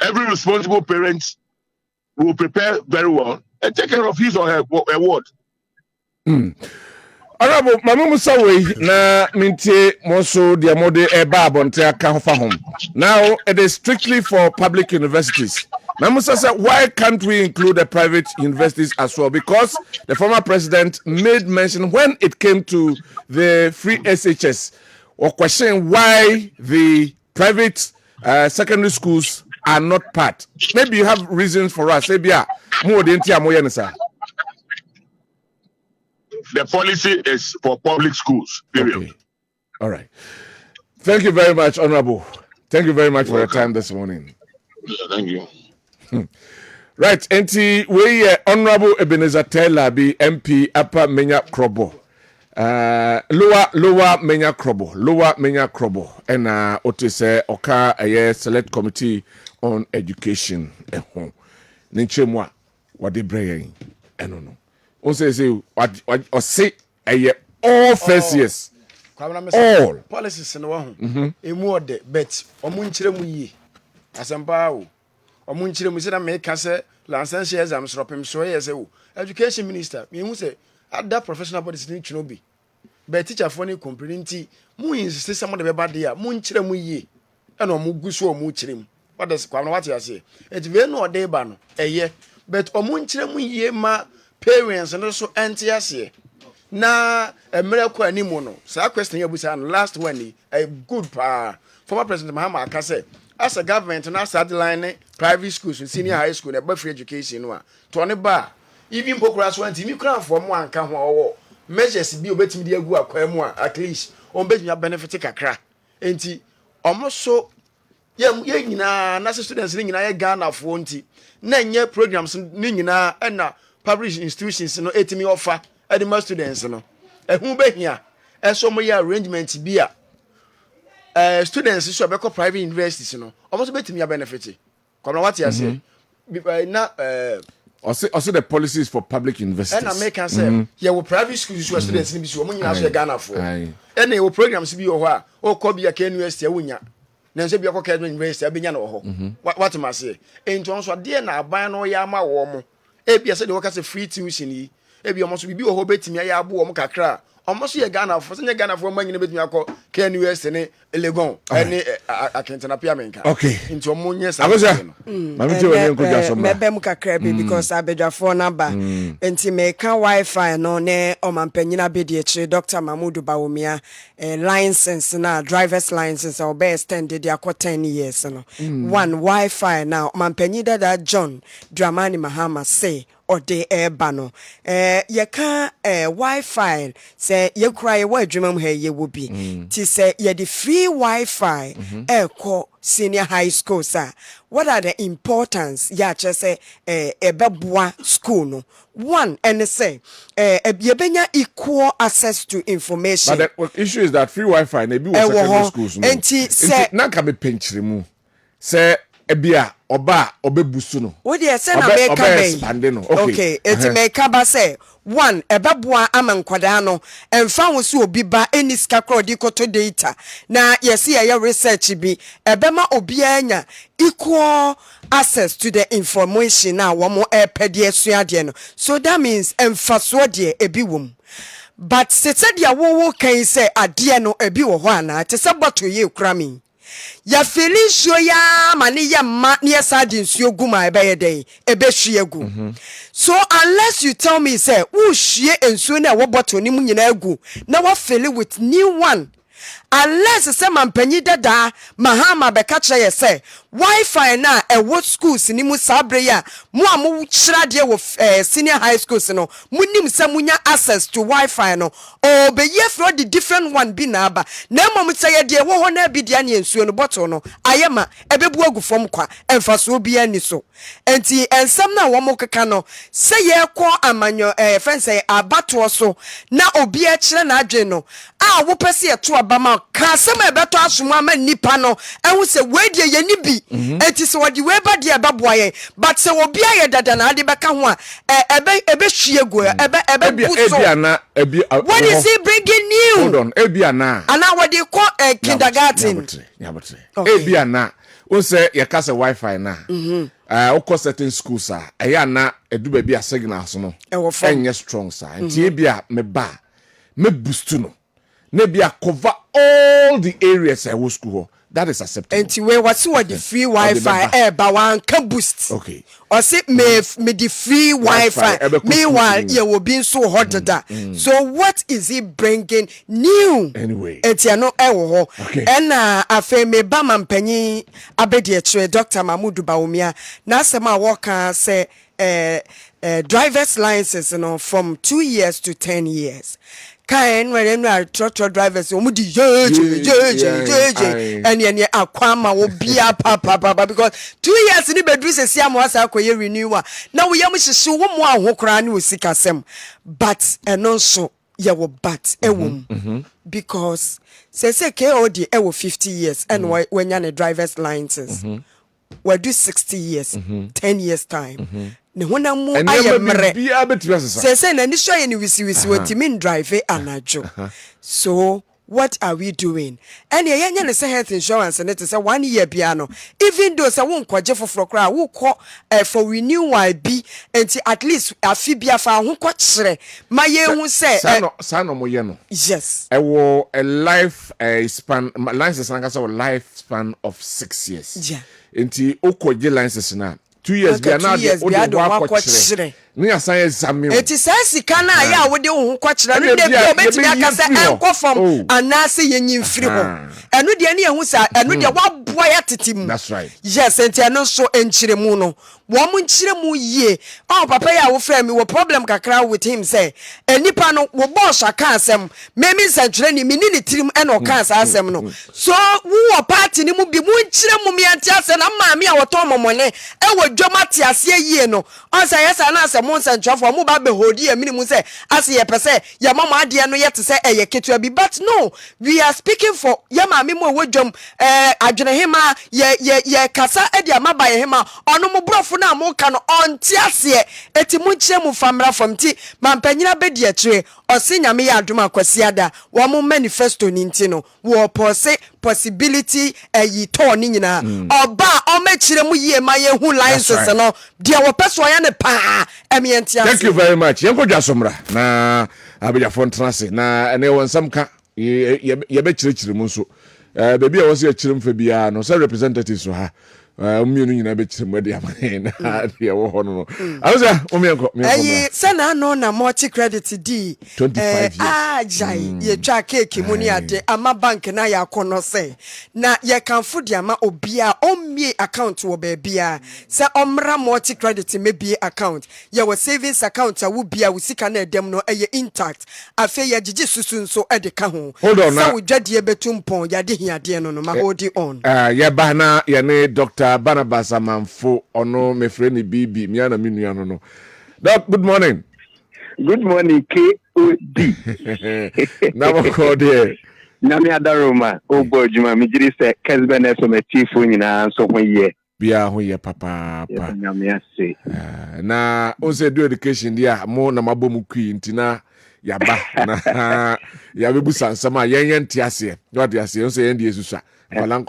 every responsible parent will prepare very well and take care of his or her ward. Honorable Mamu Musawe na mintie moso dia mode eba abonte aka hofa hom. Now it is strictly for public universities. Mamu said why can't we include the private universities as well? Because the former president made mention when it came to the free SHS or question why the private secondary schools are not part. Maybe you have reasons for us. The policy is for public schools, period. Okay. All right. Thank you very much, Honorable. Thank you very much for your time this morning. Yeah, thank you. Right, NT, we Honorable Ebenezer Taylor, be MP Upper Menya Krobo. Lower Menya Krobo. And Otise Oka a select committee on education. Ninchemwa, what they bring. I don't know. Say what or say all first years. All policies in one. A more de bet or munchiremu asampa o munchiremu say na make say license exams ropem so yes education minister me hu say other professional bodies need to be but teacher for ni complainti mu insist some of the bad there munchiremu yi e na mu guso mu chirem what does kwamna what you say it we no dey ba no eye but munchiremu yi ma parents and also anti-ase. Na a miracle anymore. No. So that question you and last one a good former President Mahama Akase. As a government and as line private schools and senior high school and free education no. To on bar. Even Pokras went to me crown from one can measures be obey me go akwa at least on bet me benefit kakra. Enti almost so nyina na students nyina Ghana for nti. Na nye programs nyina na public institutions no etimi offer edema students no ehun behia eso mo ya arrangement bia students so be private universities no almost betimi ya benefit come what you say na also the policies for public universities and American say yeah we private schools so students ni bi so mo nyina so Ghana for and e programs bi ho a o ko bi ya university awunya na so bi akọ Kessben university abenya na ho what ma say ento so de na aban no ya ma wo mo e bi say de work as free tuition yi e bi omo so bi ho betimi ya abo wo mo kakra almost ye Ghana for say Ghana for man nyina betimi akọ Kessben university ne Legon ene akentana pia menka okay into omo nye sa mami je woni nko jaso ma mebem kakra bi because abedwafo number enti meka wifi no ne omampanyina bedi echi Dr. Mamudu Bawumia license na driver's license or be extended dia for 10 years no one wifi now omampanyida that John Dramani Mahama say or de eba no ye ka wifi say ye cry ye adwuma mu he ye wo bi ti say ye the free wifi ko senior high school sir what are the importance ya che say ebeboa school no one and say ye benya equal access to information but the issue is that free wifi na bi wo secondary schools no enti say na ka be penchire mu say ebia oba obebusu no what dey say na make come okay eti make ba say one ebeboa amankwada no emfa wo so obi ba eni sika krodi koto data na yesi ya research bi ebema obi anya equal access to the information na wo mo epede asuade no so that means emfaso de ebi wom but se dia wo kan say ade no ebi wo ho ana te se boto ye krami ya felisho ya mani ya ma ni asadi nsuo gu ma ebe yedey ebe hwie gu so unless you tell me say wo hwie nsuo na wo bottle ni mu nyina agu na wo fill with new one unless say mampanyi dada Mahama beka kire say wifi na wo schools ni mu sabre ya mu amu chirade wo senior high schools no munim say munya access to wifi no o be ye for the different one bi na aba na mom say de wo ho na bi dia ne nsuo no bottle no ayema ebebu agu fom kwa emfaso bi ani so enti ensam na wo mo keka no say ye ko amanyo fence abato so na obi a kire na adwe no a wo pese ye to abama ka sem ebeto asoma ma nipa no ehun se we de ye ni bi enti se wodi we ba de ebaboa but se obi aye dada na ade beka ho a ebe hwie gu ebe buso what is he bringing new hold on ebiana ana wodi ko kindergarten ebiana o say ye ka se wifi na o ko certain schools a eya na edu ba bi a signals no enye strong sa enti ebia me ba me boost no na bia cover all the areas I was school. That is acceptable. And we what's what the free Wi-Fi ba one can boost. Okay. Or say me the free Wi-Fi. Meanwhile, you will be so hot that. So what is he bringing new? Anyway. Etiano ewo. Okay. And afe me ba mampanyi abedi etre Dr. Mamudu Bawumia. Na sema waka say driver's license from 2 years to 10 years. Kain when truck drivers omudi and ye akwama wo bia papa because 2 years ni bedru sesi am wasa akoye renewal na wo yam hihye wo mo ahokora ne osikasem but eno so ye wo but ewom because say KOD ewo 50 years and when you driver's license we do 60 years 10 years time ne hona mu ayemre say na ni shoye ni wisi wotimi drive anajo so what are we doing and ye nya ne say health insurance and it say 1 year bia no even though say won kwaje foforo kra wo ko for renewal bi enti at least afi bia fa ho ko kire ma ye hu say sa no mo ye no yes I wo a life span license na say life span of 6 years yeah enti okoje license na 2 years bia na de o de wa ko kire ni asan examine eti sasi kana ya wo de ho ko kire no de bia obetimi aka say enko fom anase yenyin firi ho enu de ne ehu sa enu de waboa ya tetim that's right yes enti enu so enchire mu no wo mu nchire mu yie papa ya wo frɛ me wo problem kakra with him say enipa no wo boss aka asem memi nsanchire ni mini ni tirim eno ka asem no so wo party ni mu bi mu nchire mu mi anti ase na ma me a wo to momone e wo dwoma te ase yie no on say yes na asem mo nsentwafo mo ba be hodi e minimu say ase ye pese ye mama ade no ye te say eye ketua bi but no we are speaking for ye maame mo wodwom adwene hema ye kasa e dia maba ye hema ono mo brofo na mo ka no onti ase eti mu kire mu famra fam ti mampanyina be di akire ose nyame ya adom akwasiada wo mo manifesto ni nti no wo pose possibility yi to ni nyina oba o mechire mu yie ma ye hu license no dia wo peso ya ne pa emientia. Thank you very much. Yanko jasomra na abeja fontrase na ene wonsam ka ye be chire mu nso baby a wose chire mfa bia no say representatives so ha umienu nyina be chire mu de amane na de wo ho no awusa umienko sana no na multi credit d 25 years jai ye twa cake mu ni ade ama bank na ya kono say na ye kan fudi ama obia omie account wo ba bia se omra multi credit mebie account ye wo savings account a wo bia wo sika na edem no eye intact afi ye gigi susu nso ede ka ho sa wo dwade betumpon ya de hiade no ma hold on ye ba na ye ne Dr. Barnabas Amanfo ono me friend bibi mi ana minua no. Doc, good morning. Good morning, KOD. Na mo ko de. Na me adaroma o bojuma mi jiri se Kessben FM nyina so ho ye. Bia ho ye papa. Na me ase. Na o se do education dia mo na mabom kui ntina yaba na ya bebu sansama yen ntiase. What you say o se yen die susa. Kwalan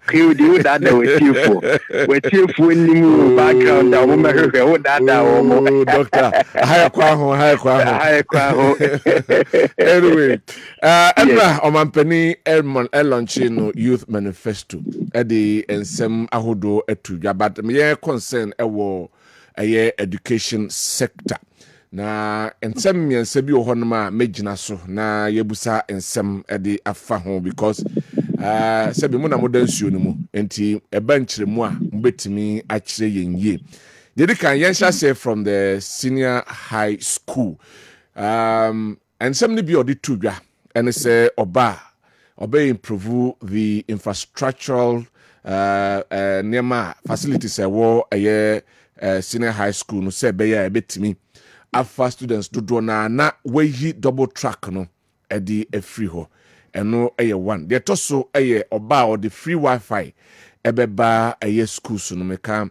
Kiudi dada wechifu ni mu background da mo mehwe wo dada wo mo doctor haya kwa ho anyway Emma omampani Elonchino Youth Manifesto edi ensem ahodo atudwa but me concern ewo education sector na ensem miense bi ohonoma megina so na yebusa ensem ede afa ho because sebi mu na modansuo no mu enti eba nkyeremu a mbetimi akire yenye dedi kan yensha say from the senior high school ensem ni bi odi tudwa ene say oba improve the infrastructural nema facilities ewo senior high school no say be ya ebetimi afa students to do na we double track no edi free ho eno one de toso oba or the free wifi ebeba schools no meka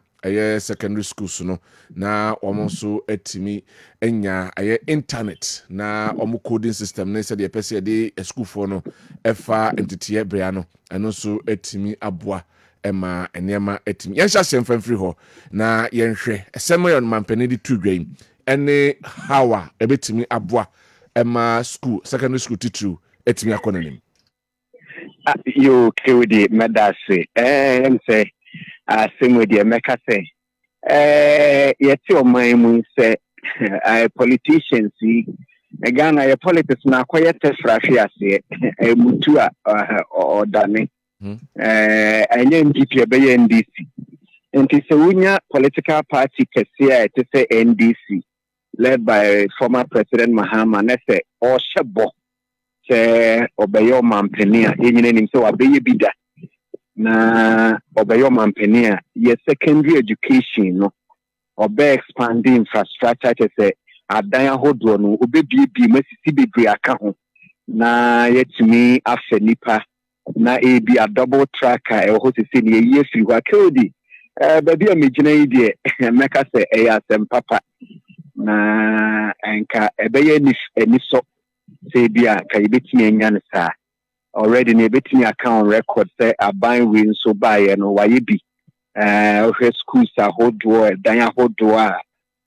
secondary schools no na omonso etimi enya internet na omo coding system na said the person de school for no efa entity brea no eno so etimi aboa ema enema etimi yensha semfan free ho na yenhwe esemo yon mampani di tudwen ene hawa ebetimi aboa ema school secondary school teacher etimi akonanim yo kewdi medase say same the meka say yeti o maimu say politicians Ghana ya politics na kwayete frahwe ase mutu a odane enye NDP ebe NDC enti se wunya political party kese a say NDC led by former President Mahama nese o shebo se obeyo mampenia yenyine nim se wabeye bida na obeyo mampenia ye secondary education no obe expanding infrastructure to say adan ahodo no obebibi masisi bebre aka ho na yetumi afa nipa na ebi a double tracker e ho sisi ne ye firi wa kodi baby amegina yi de meka se eya sem papa na enka ebeye ni so say bia ka yebetimi enya ne sa already na yebetimi account record say aban we nso bae no waye bi schools ahodo dan ahodo a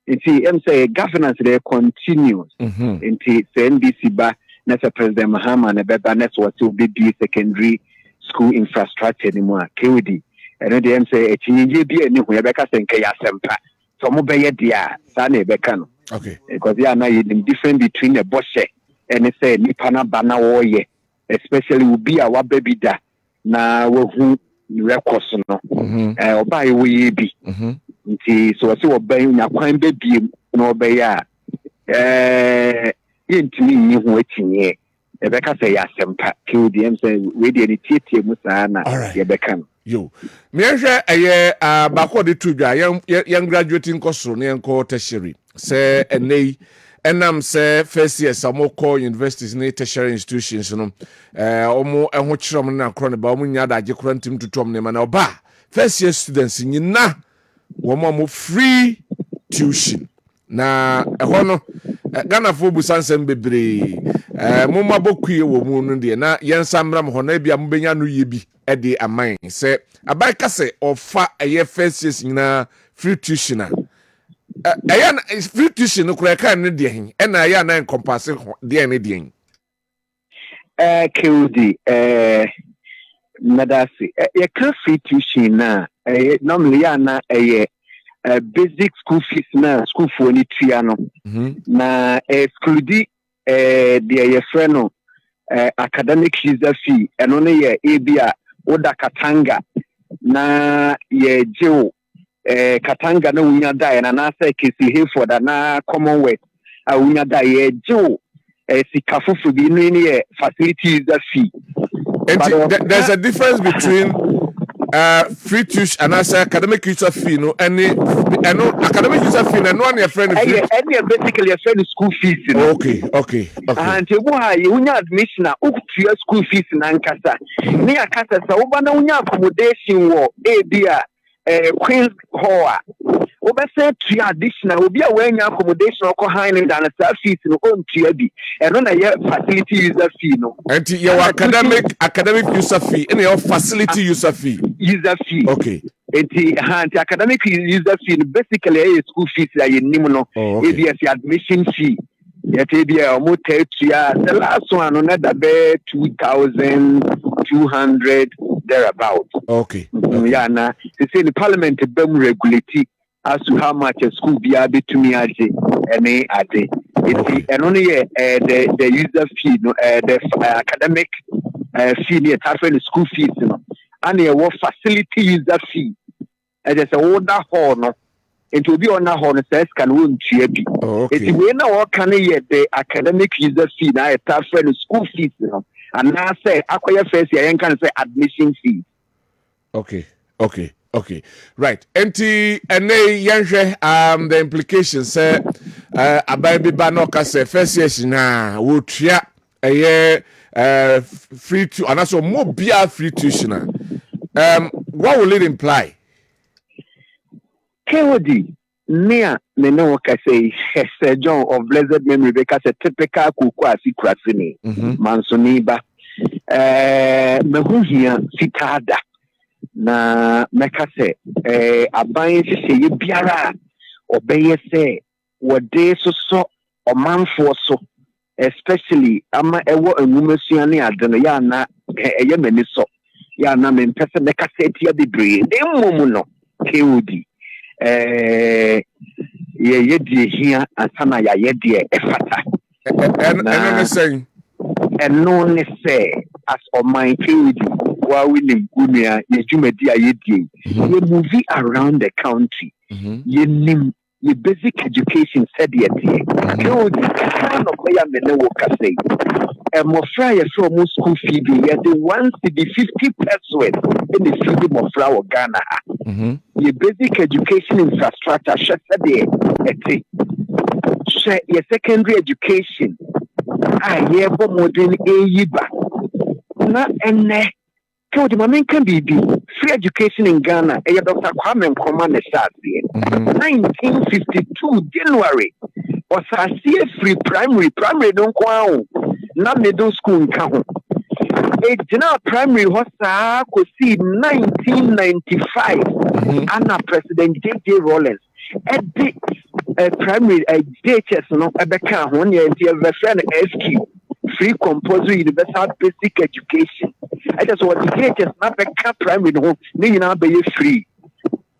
nti em say governance dey continues nti say NDC ba na say President Mahama na beba na so what be secondary school infrastructure ni mo akewdi eno dey em say etinye bi ani hu yebeka say nka ya sempa so mo be ye dia sa na ebeka no okay because ya na you different between the boshe and say nipa na bana wo ye especially ubi a wa baby da na wo hu records no oba ye we bi nti so se oba nya kwan be bi na oba ya yentimi nyi ho atinye ebeka say ya sempa KDM say we dey ni tietie mu saa na ye beka no Yo. Me ehwe bako de tu dwa young graduating course no enko tertiary. Say enei enam say first year some call universities ne tertiary institutions no omo eho kyerem na akro ne ba omo nya da age krantim tutom ne ma na oba first year students nyina wo mo free tuition na eho no Ghana fo bu sansem bebre mo mabokue wo mu no de na yensamram ho na bia mbenya no yebi e de aman se abai kase ofa eye first year nyina free tuition ayan free tuition no kura kan ne de hin e na ya na encompass de ne de hin KOD madasi ye ka free tuition na normally ya na basic school fees na school for ni tua no na exclude the friend academic user fee eno ne ye ebia oda katanga na ye jew katanga na unya dai na na say kesi Hayford na Commonwealth unya dai ye jew sikafufu bi no ne facility user fee. There's a difference between free tuition and as academic user fee no any academic user fee no one your friend any basically your friend school fees no? okay and you unya admission na uktua school fees na nkasa ni akasa sa wo na unya accommodation wo ebia Queen's Hall obese tua additional obi a wanya accommodation oko high than sa fees no on tua bi eno na your facility user fee no and your academic user fee and your facility user fee okay the academic user fee basically a school fees that you nim no ABS admission fee yet ABS almost the last one another be 2,200 thereabout. Okay. Yeah, na they say the parliament be regulate as to how much a school be able to me ade any ade. And only the user fee no the academic fee the the school fees no and the facility user fee. And there's a order hall no. It will be on a horn says can win cheapy. It's when now can yet the academic user fee now a tough friend school fees no. And now say acquire first year can say admission fee. Okay. Right. Enti ene yanhwe the implications say abai bi ba no ka say first year na wo tua free to and also more bia free tuition. What will it imply? KOD near Neno say John of blessed memory because a typical kukwasi krasini mansoniba mehuhia sitada na mekase aban se biara obeye se wode so omanfo so especially ama ewo enwumesuane adeno ya na eye mani so ya na me pese mekase tia bebre emmom no KOD ye die hia asana ya ye die efata no ne say as on my KOD while winning gunia ye jumedi ye die ye movie around the country ye nim ye basic education said ye die KOD kind of player me no work say mofra ye so mo school fee be ye the 150 pesos in the fee mofra o Ghana ye basic education infrastructure said ye share your secondary education ye bo modern yiba na enne KOD mamen kan be free education in Ghana Dr. Kwabena Owusu Dankwah 1952 January was a free primary don't go na middle school nka ho general primary was ko see 1995 Anna President J.J. Rawlings primary DHS no ebeka ho ne the friend SQ free compulsory universal basic education I just what the DHS na beka primary no ni nyina be free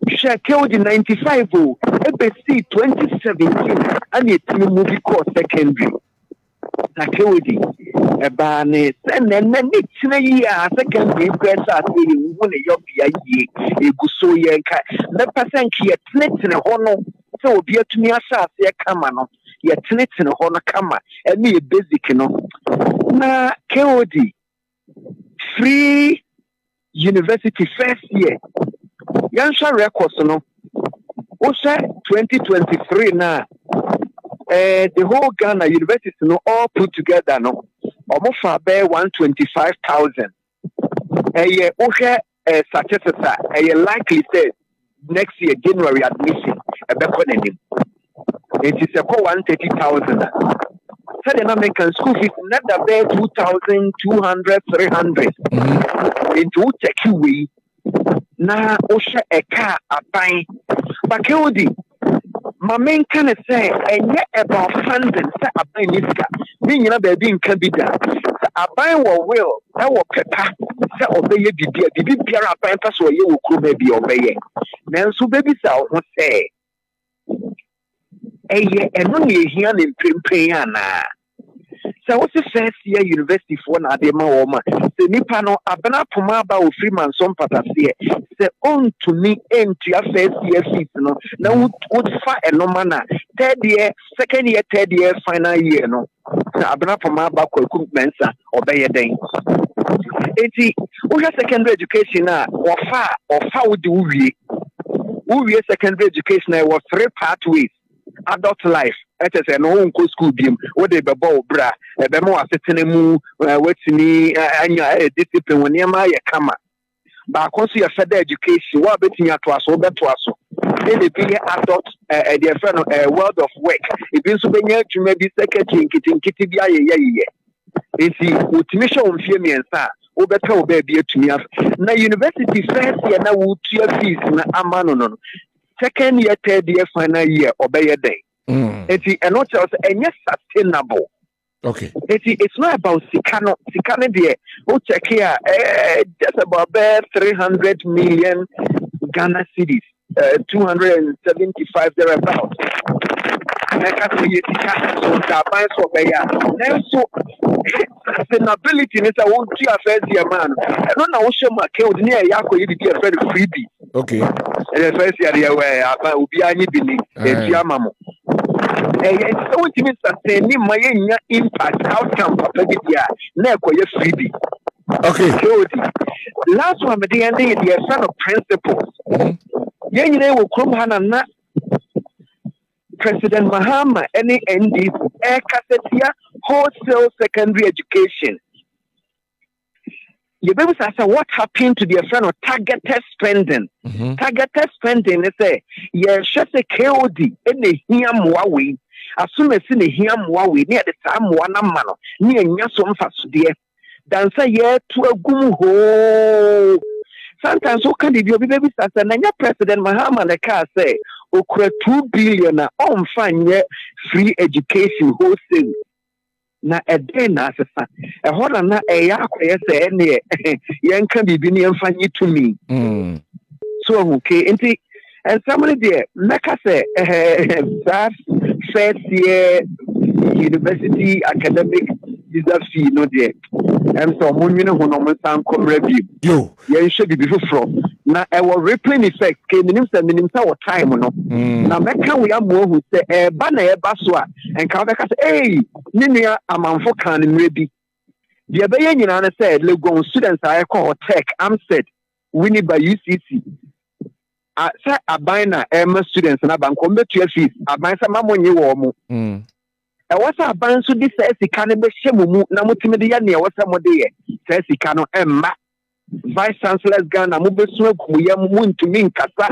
share KOD 95 EBC 2017 and it movie course secondary na KOD ebane send na ya secondary press at you won your bia ye eguso ye nka na person ye tene ho no so obi atumi asase ye kama no ye tene ho no kama e me basic no na KOD free university first year yansha records no osha 2023 na the whole Ghana universities no all put together no almost about 125,000 yeah osha statistics likely said next year January admission it is a 130,000 said the American school fees not about 2,200 300 into check away na osha eka aban bakewodi my main kind of say about funding say aban niska ni nyina ba bi nka bi da aban wo will na wo pepa say obeye bibi biara aban pa so ye wo kuro ba bi obeye nanso baby sa ho say eno ne ehia ne mpempen ana. So what's the first year university for na de ma wo ma se nipa no abena poma ba o free man some patase se on to me into your first year fees no na would fa eno mana third year second year third year final year no na abena poma ba kwaku mensa obeye den enti wo secondary education na wo fa wo de wo wie secondary education na wo three pathways adult life it is no unko school bim wo de be ball bra e be mo asetene mu wetini anya discipline woni ma ye kama ba konso ye further education wa betini ato aso beto aso e be adult the friend world of work e bi so benya adwuma bi secretary nkiti bi ayeye enti utimi hwe wonfie miensa wo beta wo ba bi atumi na university first year na wo tua fees na amano no second year third year final year obeye day and what else and sustainable. Okay. It's not about Sikano there. Who check here just about 300 million Ghana cedis, 275 thereabouts. So sustainability is a one to affairs here, man. I don't know what my killed near Yako you be a very freebie. Okay. The first year where I will be any bini Yamamo. So it means that any my impact outcome papa bidia na ekoye freebie. Okay. So last one the end the set of principles. Yen nyina wo krom hana na President Mahama any ND kasetia wholesale secondary education. You be say what happened to their friend of targeted spending. Targeted spending is say ye shese KOD ene hiamwa we as soon as in hiamwa we near the time one mano near nya so mfaso de dan say ye to agum ho sometimes so can be baby say na President Mahama the car say okura 2 billion na on fanye free education wholesale na eden na asesa hola na yakoye se ene yenka bibi ne mfanye to me so okay enti and somebody there make us say that first year university academic visa fee no there and so money no no san come review yo yen should be from na e will rippling effect ke minim say time no na meka we am who say ba na e ba so a enka be ka say hey ni nua amanfo kan ni mrebi de be yen nyina na say legon students I call tech am said winnie by UCC say abina students na banko betua fees abina say mamonye wo mo e wasa aban so di say sika ne be hyemumu na mutimi de ya ne e wasa mo de ye say sika no emma vice chancellors Ghana mo besu agumuya mu ntumi nkasa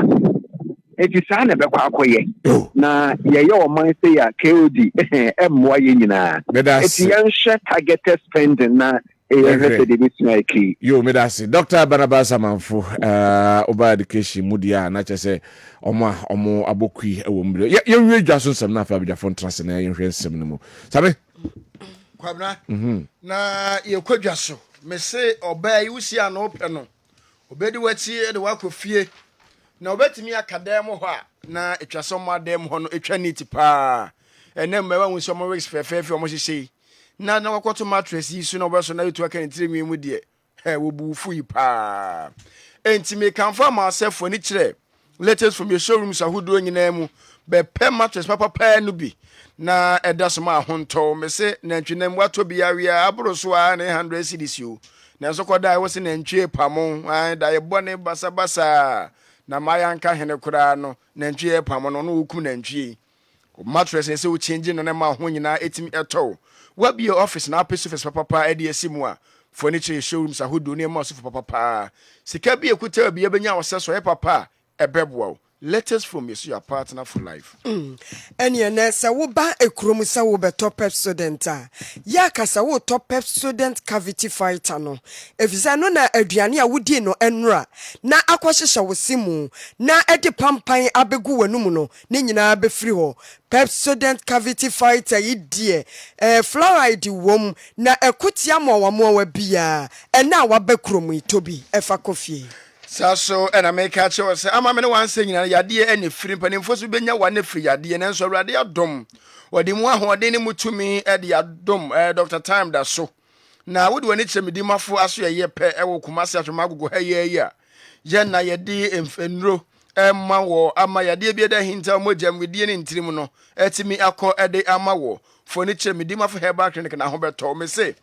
eti sa na be kwa akoye na ye o man say ya KOD emwa ye nyina eti yan share targeted spending na yo me da se Dr. Barnabas Amanfo oba education mudia na chese omo abokui ewo mbre ye wie dwaso nsem na fa bidafo ntrase na ye hwe nsem no mu sabe Kwabena na ye kwadwaso me se oba yi wusi ano pe no obedi wati de wakofie na obetimi akadem ho a na etwaso madem ho no etwa niti pa ene mmewa wusi omo weeks fefefe omo hyehyei na kwakoto mattress yi so na obeso na yetu aka ntiremi mu de wo bufu yi pa enti me kanfa myself ni kire latest from your showrooms ahudo nyina mu be pe mattress papa pa no bi na edaso ma honto me se na ntwenam wato bi awia aboro so a na 100 cedis yo nanso kɔda wo se nantwie pamo da ye bɔne basa na maya nka hene koraa no nantwie pamo no no wukum nantwie mattress say wo change no na ma ho nyina etimi eto wa bi office na apɛ surface papa e de asimu a furniture showrooms ahodo ne ma so papa sika bi ekuta bi ebenya wo seso e papa ebeboa letters from your partner for life. Eni ene se wo ba ekrom se wo beto pep student a ya ka se wo top pep student cavity fighter no efisa no na aduane a wodi no enra na akwahyehyɛ wo simu na ede pampan abegu wanum no ne nyina befiri ho pep student cavity fighter yidie fluoride wom na ekotia mo wa bia ena wa bekrom itobi efa kofie Saso and make catch us. I'm a man one saying Yadia and if free penny for Subenya one free Yadia and so radia dom. Or the one who are dealing to me at the dom, Dr. Time that so. Now, would when it's a medima for us a year per ewo Kumasa to Mago hey, Jenna Yadi and Ro, Mawo, Amaya dear be the hinter mojam with the in Trimono, etimi ako at the Amawo, furniture medima for her back and Hobert told me say.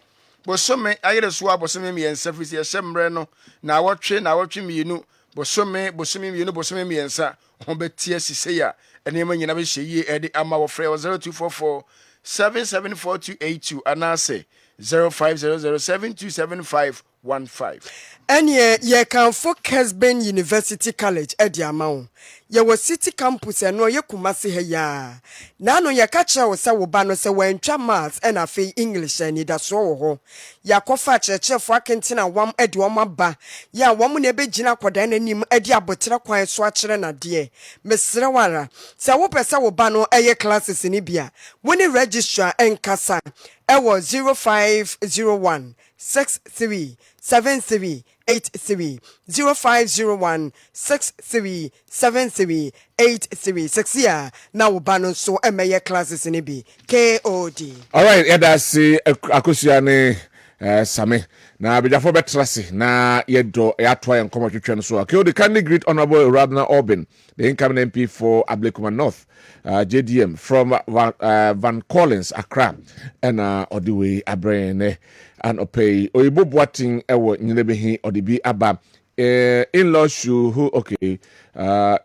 Bosome ayere so abosome mi ensa fisi ehemre no na wotwe mi nu bosome mi nu bosome mi ensa ho betie sise ya enema nyina be hye ede ama wo frɛ 0244 774282 anase 0500727515 Anye ye kan for Kessben University College edi amawo ye wo city campus eno ye kumase he ya na no ye ka kire wo se wo ba no se wantwa maths and afi English ani da so wo ho ya kofa kirechefo akentina wam edi wom aba ya wom na ebegina koda na nim edi abotere kwan so akire na de mesere wara se wo pese wo ba no eye classes ni bia woni registrar enkasa ewo 0501 63 73 83 0501 63 73 83 6 na wo ba no so emeye classes ni bi KOD. All right, that's akosua ne same na bejafo betrase na yedo yatoa yankomo twetwe no so KOD kindly greet honorable Radna Orban, the incoming MP for Ablekuma North, JDM from Van Collins Accra and all the way abrene and opay oyibo boating ewo nyinebehi odibi aba in-laws should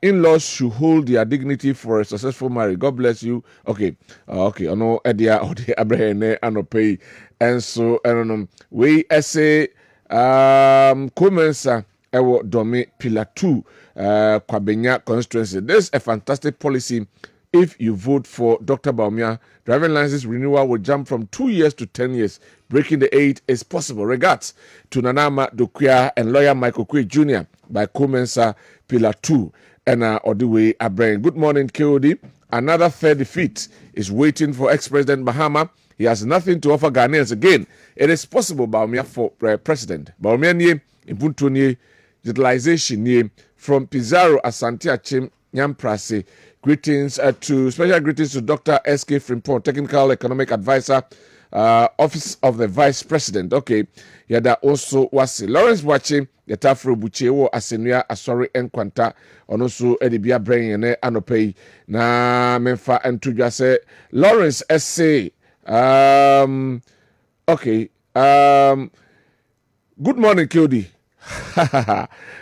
in-laws should hold their dignity for a successful marriage. God bless you. Okay. Ono edia odi abrene and opay and so I don't know we essay commensa ewo domi pillar 2 Kwabena constituency. This is a fantastic policy. If you vote for Dr. Bawumia, driving license renewal will jump from 2 years to 10 years. Breaking the 8 is possible. Regards to Nanama Dokuya and lawyer Michael Kwe Jr. by Comensa Pillar 2 and Odiwe Abrain. Good morning, KOD. Another fair defeat is waiting for ex-President Mahama. He has nothing to offer Ghanaians again. It is possible Bawumia for president. Bawumia nie, Impunto nie, utilization nie, from Pizarro Asante Achim Nyamprase. Greetings special greetings to Dr. S.K. Frimpong, Technical Economic Advisor, Office of the Vice President. Okay, yada also wasi Lawrence Wachi, Yatafro Buchewo, Asenua, Asori, Enkwanta, Onosu, Edibia Brain, and Anopei, na Menfa, and Tujase, Lawrence S.A. Okay, good morning, KOD.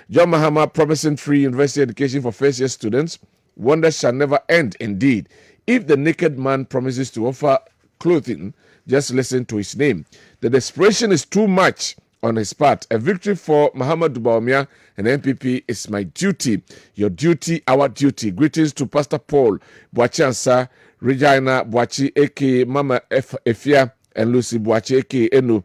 John Mahama promising free university education for first-year students. Wonders shall never end, indeed. If the naked man promises to offer clothing, just listen to his name. The desperation is too much on his part. A victory for Muhammad Bawumia and MPP is my duty. Your duty, our duty. Greetings to Pastor Paul Boachi Ansa, Regina Boachi, a.k.a. Mama Efia, and Lucy Boachi, a.k.a. Eno.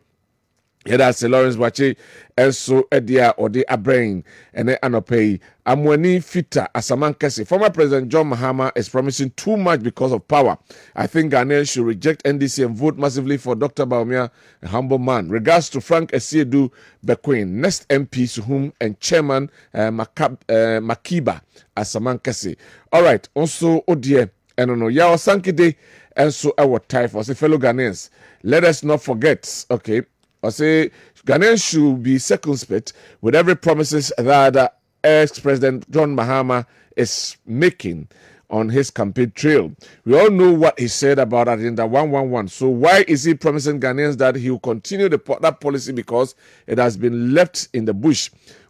That's Lawrence Wache, and so Edia or the Abrain, and then Anopei. Amwani Fita, Asaman Kese. Former President John Mahama is promising too much because of power. I think Ghanaians should reject NDC and vote massively for Dr. Bawumia, a humble man. Regards to Frank Esiedu Bequin, next MP to whom and Chairman Makiba, Asaman Kese. All right, also Odie, and no, Yao Sankide, and so our type for fellow Ghanaians. Let us not forget, okay. I say Ghanaians should be circumspect with every promises that ex-President John Mahama is making. on his campaign trail. We all know what he said about Agenda 111. So why is he promising Ghanaians that he will continue that policy because it has been left in the bush?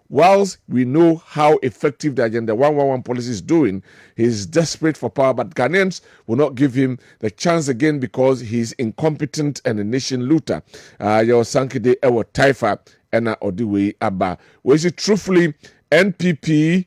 Whilst we know how effective the Agenda 111 policy is doing, he is desperate for power, but Ghanaians will not give him the chance again because he is incompetent and a nation looter. Your Sankide Ewo Taifa Ena Odiwe Abba. We see truthfully, NPP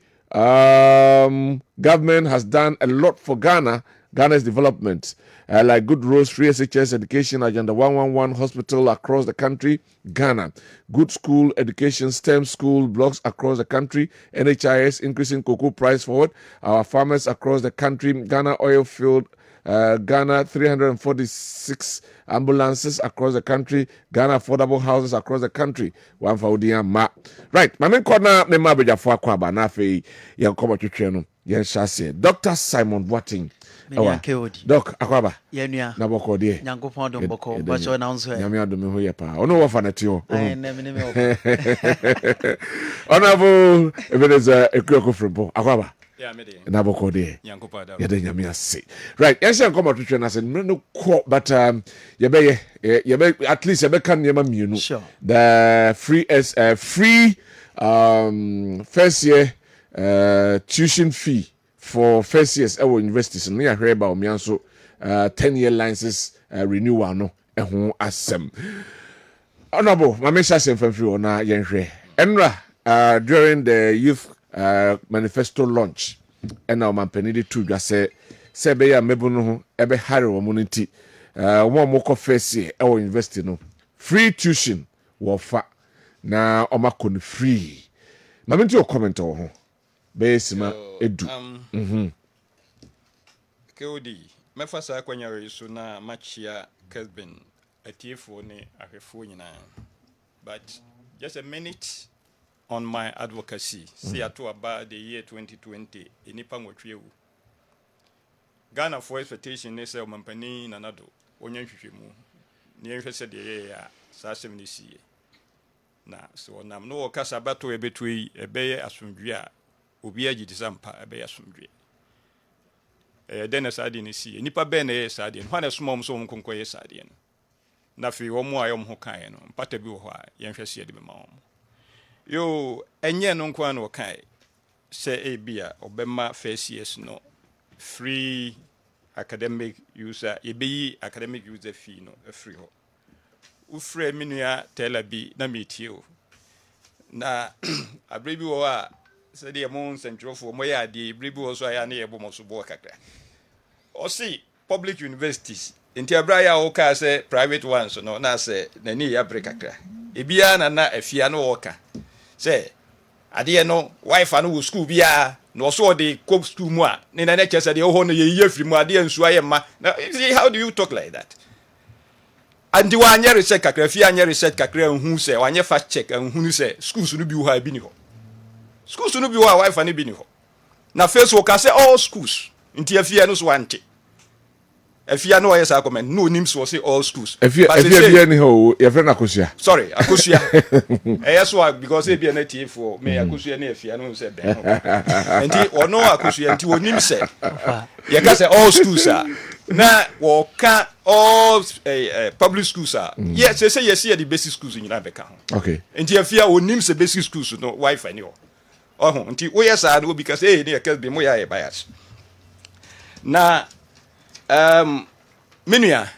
government has done a lot for Ghana's development, like good roads, free SHS education, Agenda 111 hospital across the country, Ghana. Good school education, STEM school blocks across the country, NHIS increasing cocoa price forward, our farmers across the country, Ghana oil field, Ghana 346 ambulances across the country, Ghana affordable houses across the country. One for ma. Right, my main corner, me ma beja for Kwaba na fe yan koma twetwe no. Yan shase. Dr. Simon Boating. Doc Akwaba. Yenua. Na boko de. Nyankopon do boko. Bacho na unso e. Nyame adom ho ye pa. Ono wo fa na ti ho. Ai na me me. Honorable Ebenezer Ekuako Fripo. Akwaba. Yeah, me de. Na boko de. Nyankopon da. Ya de nyame ase. Right, yes say koma twetwe na se no ko but ye be at least ye be kan nyama mienu. Sure. The free first year tuition fee for first years our universities no ya hwere ba o mianso 10-year licenses renewal no ehun asem. Honorable Mamesha Semfamfri ona yenhwe enra during the youth manifesto launch and our manpenidi to just say be ya mebu no ho ebe hare wo muniti mo ko first year our university no free tuition wo fa na omako no free. Mamenti o comment o ho besima edu KOD mefasa akwanya resu na machia Kessben atiefo ne ahwefo nyina, but just a minute on my advocacy. See ato about the year 2020 enipa nwotwewu Ghana for expectation ne say omampani nanado onyanhwehwemu ne enhwe se de ye ya sa 70 na so nam no kasa bato ebetui ebeye asundwe a obi agidisampa ebeye asundwe den sa de ne sie nipa be na ye sa de hwana somom so nkonko ye sa de na fi wo mo ayom ho kan no mpata bi wo ho a yenhwe sie de be ma wo yo enye no nko an wo kan se ebia obema first years no free academic user ebeyi academic user fee no free ho ufre minua tela bi na metio na abrebi wo a se de mo nsentrofo mo ya de abrebi wo so aya na yebo mo so bo kakra o see public universities enti abraya wo ka se private ones no na se na ni ya bre kakra ebia na afia no wo ka se ade no wife no wo school bia no so de co school mu a ne na na chese de ho no ye yefiri mu ade nsu aye ma. Now see, how do you talk like that? And you want your research kakra fi anya research kakra hu se wanye fact check hu se schools no bi ho a bi ni ho, schools no bi ho a wife no bi ni ho na Facebook ka say all schools nti afia no so wante afia no yes comment no nim so say all schools afia ni ho your friend Akosua, sorry Akosua yes why because e bi na tie for me Akosua na afia no say ben nti ono Akosua nti onim say ye ka say all schools are na wo ka all public schools are yes say yes the basic schools in Abeka. Okay, nti afia onim say basic schools no wifi ni ho nti wo yes are no because ne Kessben mo ya bias na menua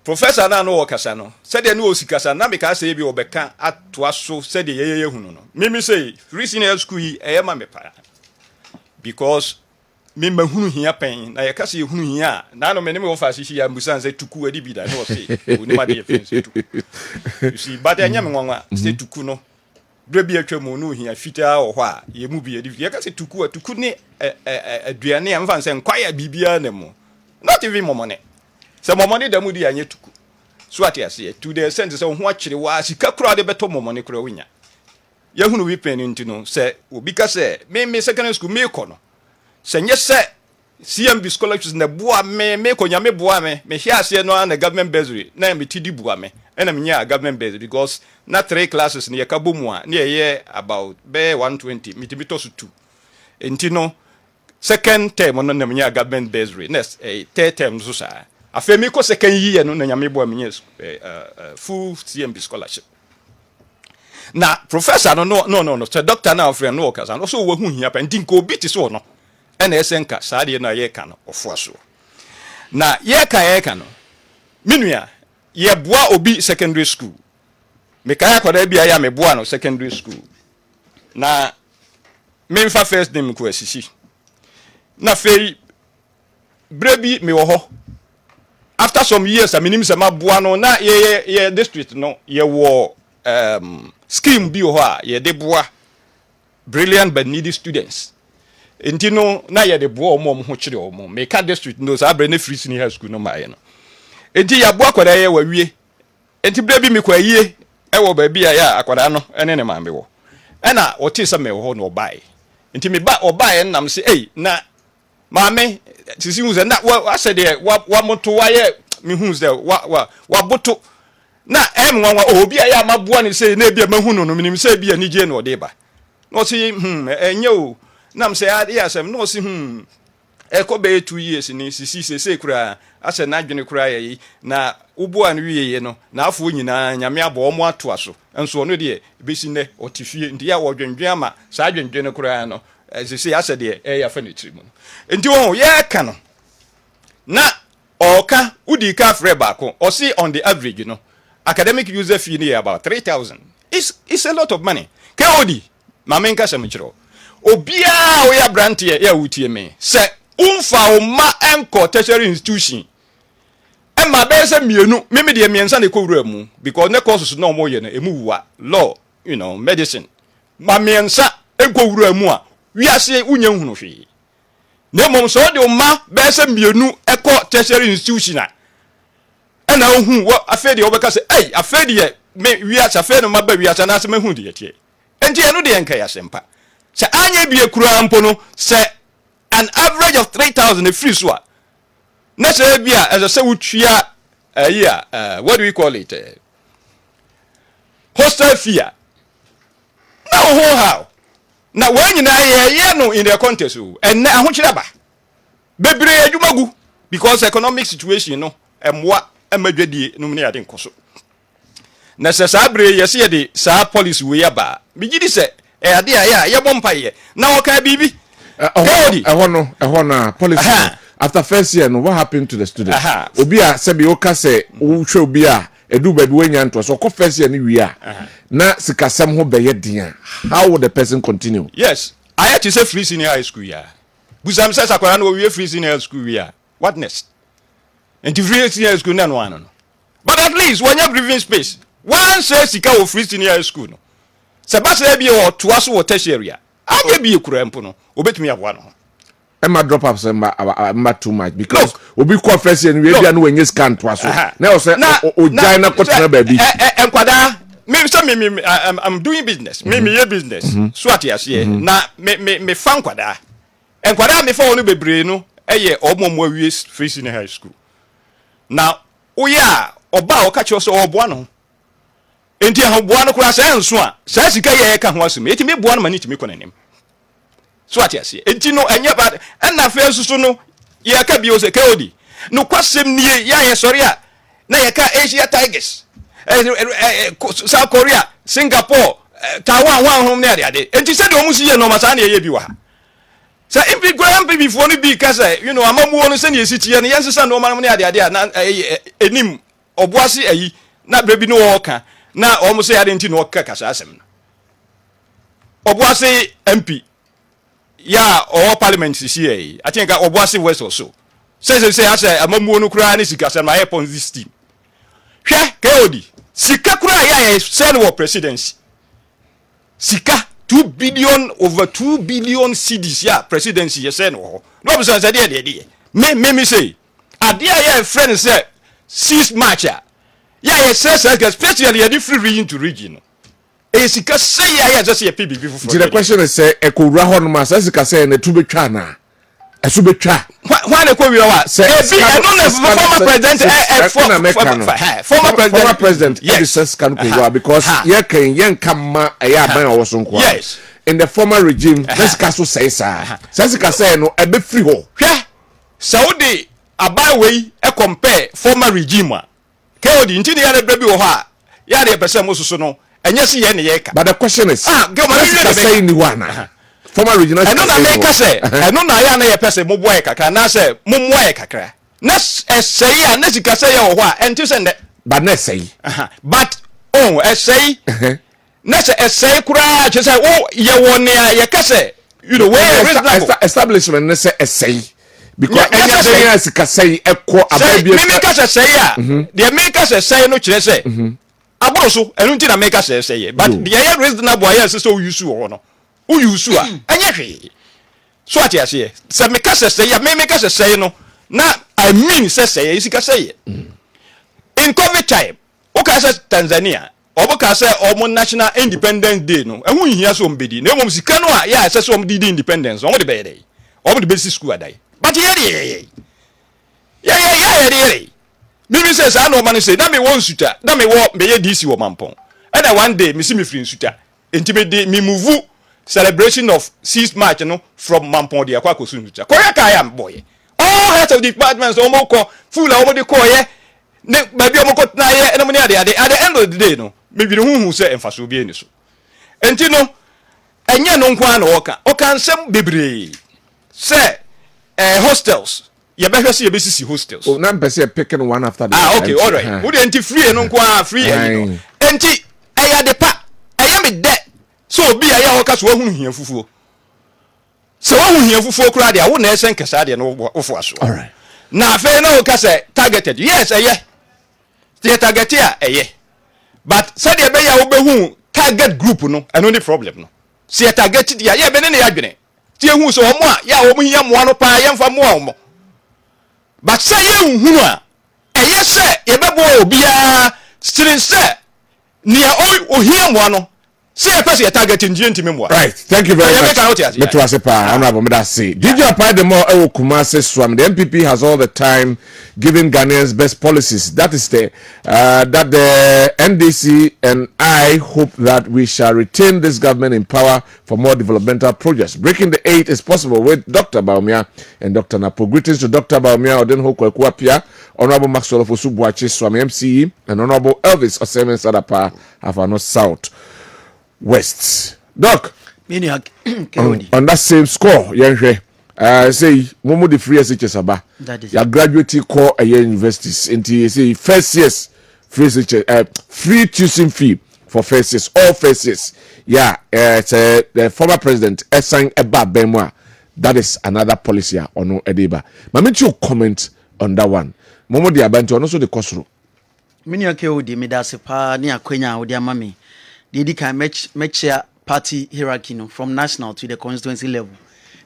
professor na no wakasa no said de no osikasa na me ka say bi obeka atoa so said de yeye hunu no me say recent school yi ma me pa because me mahunu hia pen na ye ka say hunu hia na no me ne me wo fa shishi ya musan say tuku adi bi da no say oni ma de ye fen say tuku you see but anya me nwanwa say tuku no dre bi atwa mu no hia fita wo ho a ye mu bi adi ye ka say tuku ne aduane am fan say nkwaya bibia na mu not even more money. So more money than mudi anye tuku. So what you say to the sense so ho akire wa sika kura de beto more money kura winya. Ye hunu wi pen ntino say obi ka say me secondary school me ko no. Say nye say CMB scholarships na bua me ko nya me bua me hia ase no na government bursary na me tidi bua me na me nya government bursary because na 3 classes ne ka bomu a na ye about be 120 me to so 2. Ntino second term no na menya government bursary next third term so sa afa mi ko second year no na nyame bo amenya full CMB scholarship na professor no so doctor na ofre no okasa no so wo hu hia pa ndinko obi ti so no ena esenka saa de na ye ka no ofo so na ye ka no minua ye boa obi secondary school me ka akwada bia ya me boa no secondary school na me fa first name ko asisi na fei brebi me wo ho after some years aminim se maboa no na ye district no ye wo scheme bi ho a ye de boa brilliant but needy students entino na ye de boa omo ho kire omo me ka district no sa abre na free senior high school no ma ye no enti ya boa kwada ye wawie enti brebi me kwa yie e wo ba bia ya akwada no ene ne ma me wo ena oti se me ho no obai enti me ba obai nam se na maame sisi hu ze na wa sede wa moto wa ye me hu ze wa boto na nwa obi ya maboa ni se na bia mahu no minim se bia ni je no de ba no si enye o nam se ya asem no si ko be 2 years ni sisi se kura ase na adwene kura yi na uboa no wiye no na afo nyina nyame abo omo ato aso enso no de besi ne otifie ndi ya wo dwendwen ama sa adwendwen no kura no sisi ase de ya fa ne tiri mu ndi won ye ka no na oka udi ka free baako o si on the average you know academic user fee ni about 3,000 it's a lot of money ka odi mamenka semchiro obia o ya brand ya wutie me se umfa o ma enko tertiary institution e ma be se mienu mimi de miensa ne kowura mu because ne courses no mo ye na emu wa law you know medicine ma miensa enkowura mu a wiase unya hunu hwe ne mom so de o ma be se mienu eko tertiary institution a na hu wo afedi obeka se afedi ye me wiase afedi no ma ba wiase na se ma hu de yetie enti enu de enka ya sempa se anye bie kura mpo no se an average of 3,000 free so na se bia as I say wutua what do we call it hostel fee na ho how na when you na ye no in the contest and na ho kire ba bebre adwumagu because economic situation no emwa emadwadie no ne ade nkoso na se sabre ye se de sa policy we yaba bigidi se ade aya ye bompa ye na o ka bibi ehon na policy after first year no what happened to the student obi a se bi o ka se wo hwe obi a edu ba bi wanya nto so ko first year ni wi a na sikasem ho beye dia how would the person continue? Yes, I had to say free senior high school ya busam se sakwara no we free senior high school ya what next and to free senior high school na no one but at least when you breathing space one says sika o free senior high school no se ba se bi o to aso o tertiary a anya bi ekura mpo no obetumi aboa no Emma drop up some too much because obi ko first year we bia no wenye scan to aso na o say o jina kotena baby enkwada me say me I'm doing business me ye business so atiase na me fa enkwada me fa onu bebre no eye omomo awie free senior high school na oya oba o ka che so oboa no enti ho boa no kura say enso a say sika ye ka ho asem eti me boa no mani ti me konanim so atiase enti no enye bad na fe susu no ye ka bi o se ka odi no kwasem nie ya ye sori a na ye ka Asia Tigers South Korea Singapore Taiwan wan hom ne ade enti se de o musi ye no masa na ye bi wa se impi grand baby for no bi ka say you know amamu no se ne esi tie no yense sa no man ne ade na enim oboase ayi na baby no wo ka na o mu se ade enti no ka kasa asem no oboase MP ya or parliament CCA I think oboase west or so say as amamu no kura ni sika say my upon this team hwe ka odi sika kura ya say no presidency sika 2 billion over 2 billion cedis ya presidency ye say no be say dey me say adia ya friend say 6 March ya say especially ya different region to region esika say ya just say PBB for the question is say ekowura ho no ma say sika say na tu betwa na esu betwa why na kowura wa say former president yes can kowura because ye kan yen kama ya ban wo so nko in the former regime let's caso say sa sika say no e be free ho hwe saudi abawei e compare former regime a kodi ntini ya na brebi wo ha ya na pese mo susu no enye se ye ne ye ka but the question is go ma sika say ni wana former regime eno na me ka se eno na ya na ye pese mo boy kakra na se mo moye kakra na say ya na sika say ye wo ho a enti se ne but na say but say na say kura che say oh ye won ye ka say you know where establishment na say say because enya say sika say ekọ ababia me make say ya the make say no kire say aboro so enu nti na make say but the ye reasonable ya so use wo no u use a enya hwe so ati ase say make say ya me make say no na I mean say sika say in COVID time okay say Tanzania oboka say omo national independence day no ehun hia so mbedi na emom sika no a ya say so om di independence omo de be dey omo de basic school adai but yeah bibi say say no man say na me won suta na me wo me ye DC wo mampon and then one day me see me free suta enti me move celebration of 6th March no from mampon de akwa kosu suta koya ka am boy all heads of departments omo ko full omo de ko ye ne baby omo ko na ye na mo ni ade at the end of the day no me bi hu say emfaso bi eni so enti no enya no nko na oka nsem bebre say hostels ye be hwese ye be sisi hostels oh na mpese picking one after the okay all right wo de enti free no nko free no enti eya de pa eya me de so bi aya ho ka so hu hia fufuo so hu hia fufuo kura de a wo na esen kesa de no wo fo aso all right na fe na o ka say targeted yes eye the target ya eye but said de be ya wo be hu target group no eno the problem no se target dia ye be ne ya dwene ti ehu so omo a ya wo mu hia mo ano pa ye mfa mo omo but say ye hu a eye se ye be bo obi a still say ni o hia mo ano say person target nji ntimi mo right thank you very much me to asepa honorable me that say did you apply the more ewo Kumasi swam the MPP has all the time giving Ghanaians best policies that is the that the NDC and I hope that we shall retain this government in power for more developmental projects. Breaking the 8 is possible with Dr. Baumia and Dr. Napo. Greetings to Dr. Baumia Odenho Kwakuapia, Honorable Maxwell Fosubuachi Swami MCE and Honorable Elvis Osemen Sadapa Havana South West. Doc, on that same score, say momo the free SHS aba. Ya graduate call a universities into say first years free SHS free tuition fee for first years all first years. Yeah, the former president Esan Eba Bemwa. That is another policy or no Ediba. Mami you comment on that one. Momo the abantu and also the Kosro. Mini odi me da se pa ni akwenya odi amami. The can match party hierarchy no, from national to the constituency level.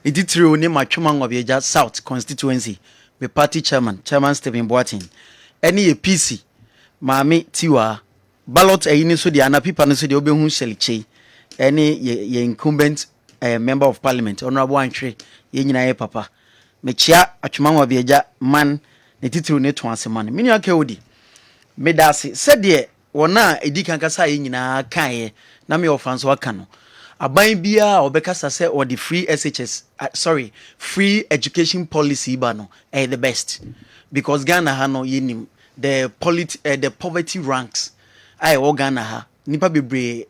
It did through name Matchuman of Yeja South constituency, the party chairman Stephen Boatin. Any PC, Mami Tiwa, ballot a uniso the ana people no so the Obehun Sheliche, any ye incumbent member of parliament, honorable Antre, ye papa. Mechia Achuman of Yeja man, the title net once a man. Mini odi. Medasi said ye. Wona edi kan kasa yi nyina kan ye na me ofan so aka no aban bia obekasa say or the free SHS free education policy ba no the best because Ghana ha no yenim the poverty ranks Ghana ha nipa bebre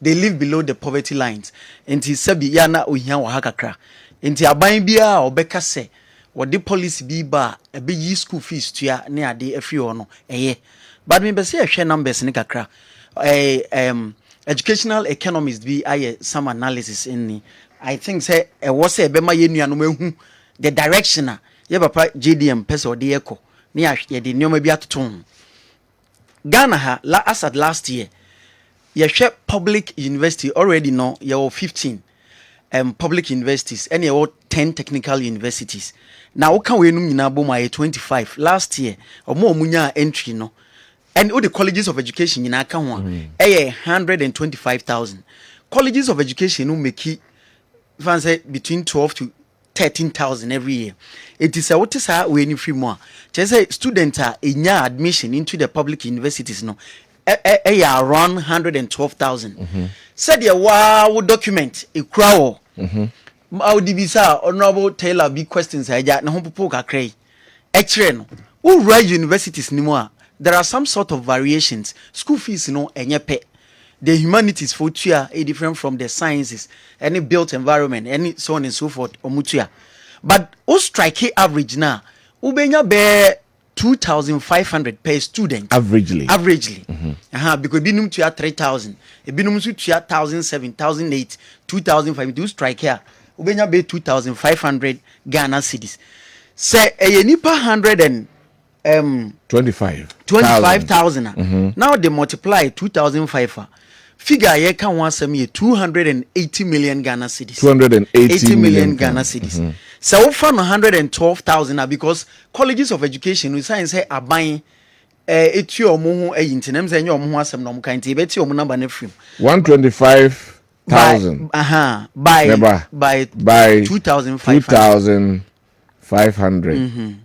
they live below the poverty lines enti sabi ya na ohia wa ha kakra enti aban bia obekasa or the policy bi ba e be yi school fees tua ne ade afri ho no but me be say share numbers ni kakra educational economists be some analysis in ni I think say was say be ma ye nuanom ehu the direction ye papa JDM person de eko ni ye de nyoma bi atoton Ghana ha as at last year ye share public university already no ye 15 public universities and ye 10 technical universities now can we num nyina bo ma 25 last year omo munya entry no and all the colleges of education in Akanwa, 125,000. Colleges of education who make it between 12 to 13,000 every year. It is a what is our way free more. Just say students are in admission into the public universities no. around 112,000. Said ya wow document a crow. Audibisa honorable Taylor big questions I na home popo kakray. Echren. Who write universities anymore? There are some sort of variations. School fees enyepe. The humanities for tuya is different from the sciences, any built environment, any so on and so forth, omutuya. But o strike average now, ubenya be 2,500 per student. Averagely. Because binum tuya 3,000, a binum tuya 1,007, 1,008, 2,500. Do strike here, ubenya be 2,500 Ghana cedis. Say a nipa 25,000. Now they multiply 2,500. Figure ye can want some 280 million Ghana cedis. 280 million Ghana cedis. So for 112,000 because colleges of education we science say are buying eti omo e yintinem say nye omo asem no kan ti beti omo number na frame 125,000 by 2,500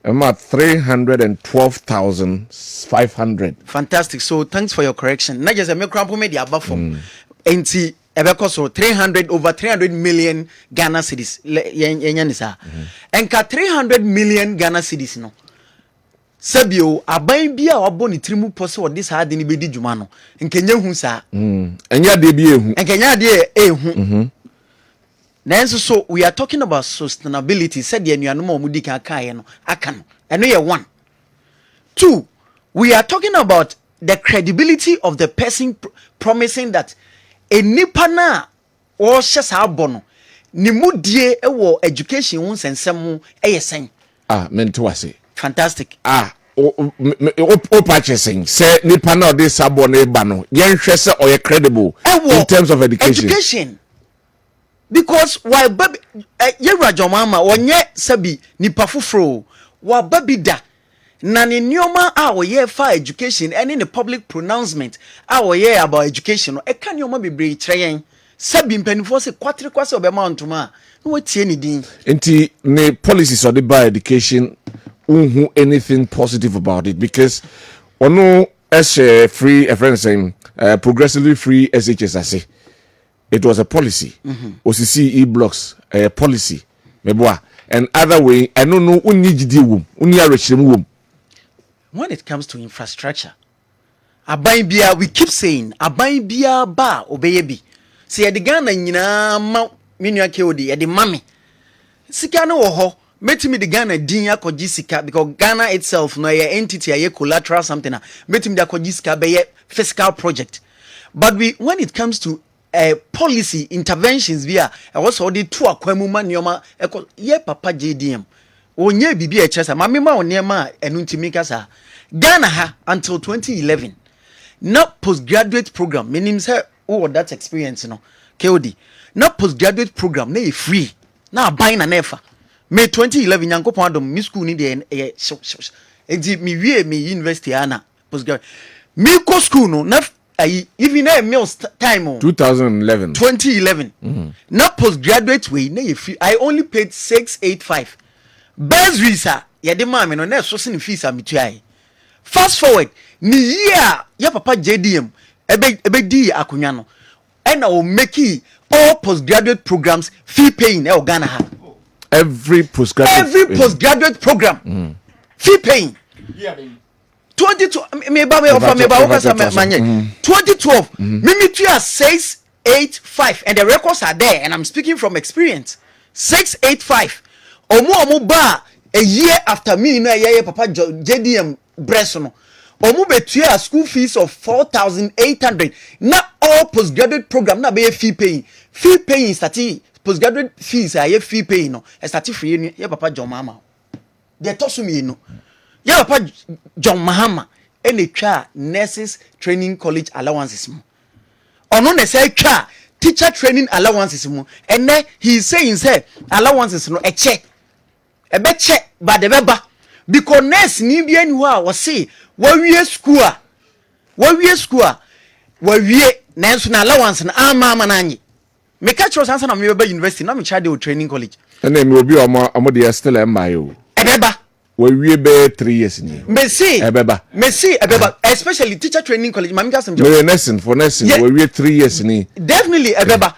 about 312,500. Fantastic. So thanks for your correction. Not just a micro media above from NT so 300 over 300 million Ghana cedis. And 300 million Ghana cedis no. Sabio aban bia waboni trimu poso this hard ni bedi djuma no. Nkenya hu sa. Enya de bi ehu. Nkenya de ehu. Nanso so we are talking about sustainability. Said the anuanom omudi kan kan no aka no. Eno ye 1. 2, we are talking about the credibility of the person promising that a nipa na o hyesa abono ni mudie ewo education won sensem eyesen. Mento ase. Fantastic. O purchasing say nipa na o de sabono e ba no yen hwe se o ye credible in terms of education. Because why baby yewra jomama onye sabi nipa fufuro wa baby da na ne nioma a woye fa education any the public pronouncement a woye about education e kan nioma bebre kyeryen sabi mpanifo se kwatre kwase obema ntoma na watie ni din enti ne policies of the by education unhu anything positive about it because ono as free a friend saying progressively free SHS ase. It was a policy. OCC e-blocks a policy. Meboa. And other way, I don't know when it comes to infrastructure, aban bia we keep saying aban bia ba obeyebi. See the Ghana nyina ma menua keodi e de mame. Sika no wo ho. Metimi the Ghana din akogi sika because Ghana itself no ye entity ye collateral something. Metimi the akogi sika be ye fiscal project. But when it comes to policy interventions via also the two akwamuma nioma ye papa JDM onye bibi e chesa mamema onema enuntimika sa Ghana ha until 2011 not postgraduate program meaning say that experience no KOD not postgraduate program na free na buy na nefa May 2011 yankopon adom mi school ni de enti mi wie mi university ana postgraduate mi ko school no na even a meals time 2011 not postgraduate way na free. I only paid 685 bursary sir ya de mama no na so sin fees amitua. Fast forward ni year ya papa JDM ebe di akonya no and I will make all postgraduate programs fee paying e Ghana ha every postgraduate program fee paying 2012 mimi tu 685 and the records are there and I'm speaking from experience 685 omo ba a year after me na ye papa JDM bresono omo betua school fees of 4,800 not all postgraduate program na be fee paying stati postgraduate fees are fee paying no stati free ye papa John Mama they tosu me no ya papa John Mahama ene twa nurses training college allowances mu ono na say twa teacher training allowances mu and he is saying say allowances no eche ebeche ba de beba because nurse ni bia ni ho a wo say wawie school wawie nanso na allowance na ama na anyi me catch us answer na me be university na me child training college ene me obi omo de still embayo ebeba we be 3 years ni Messi ebeba especially teacher training college mami gasem jo we nursing we 3 years ni definitely ebeba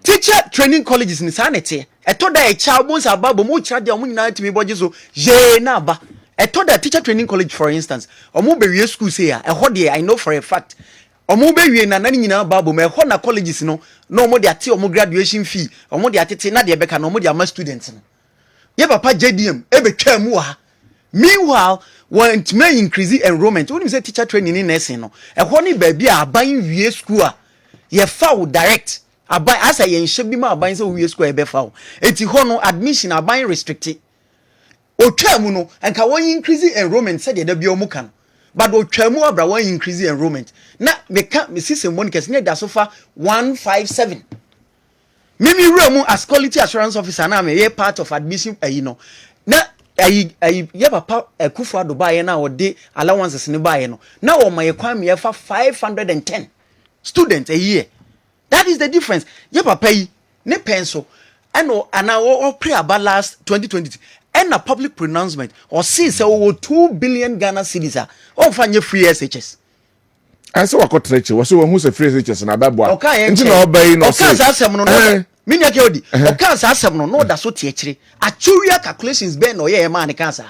teacher training colleges ni sanete eto da e cha bonsa ababo mo kira de omo nyina timi boje so je na ba eto da teacher training college for instance omo be wie school say a eho de I know for a fact omo be wie na nani nyina ababo me eho na colleges no na omo de ate omo graduation fee omo de atete na de beka na omo de ama students no ye papa JDM ebe twa mu ha meanwhile when to may increase enrollment when you say teacher training in nursing no eho ni ba bi aban wie school a ye foul direct aban asa ye nhye bi ma aban say wie school e be foul enti ho no admission aban restricted otwa mu no enka won increase enrollment said da bi o mu kan but otwa mu abra won increase enrollment na me system monikes ne da so fa 157 mimi remu as quality assurance officer na me part of admission no na ye papa kufu adobaye na ode allowances ne baye no na o maye kwan me fa 510 students a year. That is the difference. Ye papa yi ne penso eno ana o pray about last 2020 and a public pronouncement or see say over 2 billion Ghana cedis o fa nye free SHS. I say what treche wo so who say free SHS na babwa. Nti na obey no say. Okay asem no no. Minya ke odi. Okay asem no da so tie kire. Actuarial calculations be no ye man kan sa.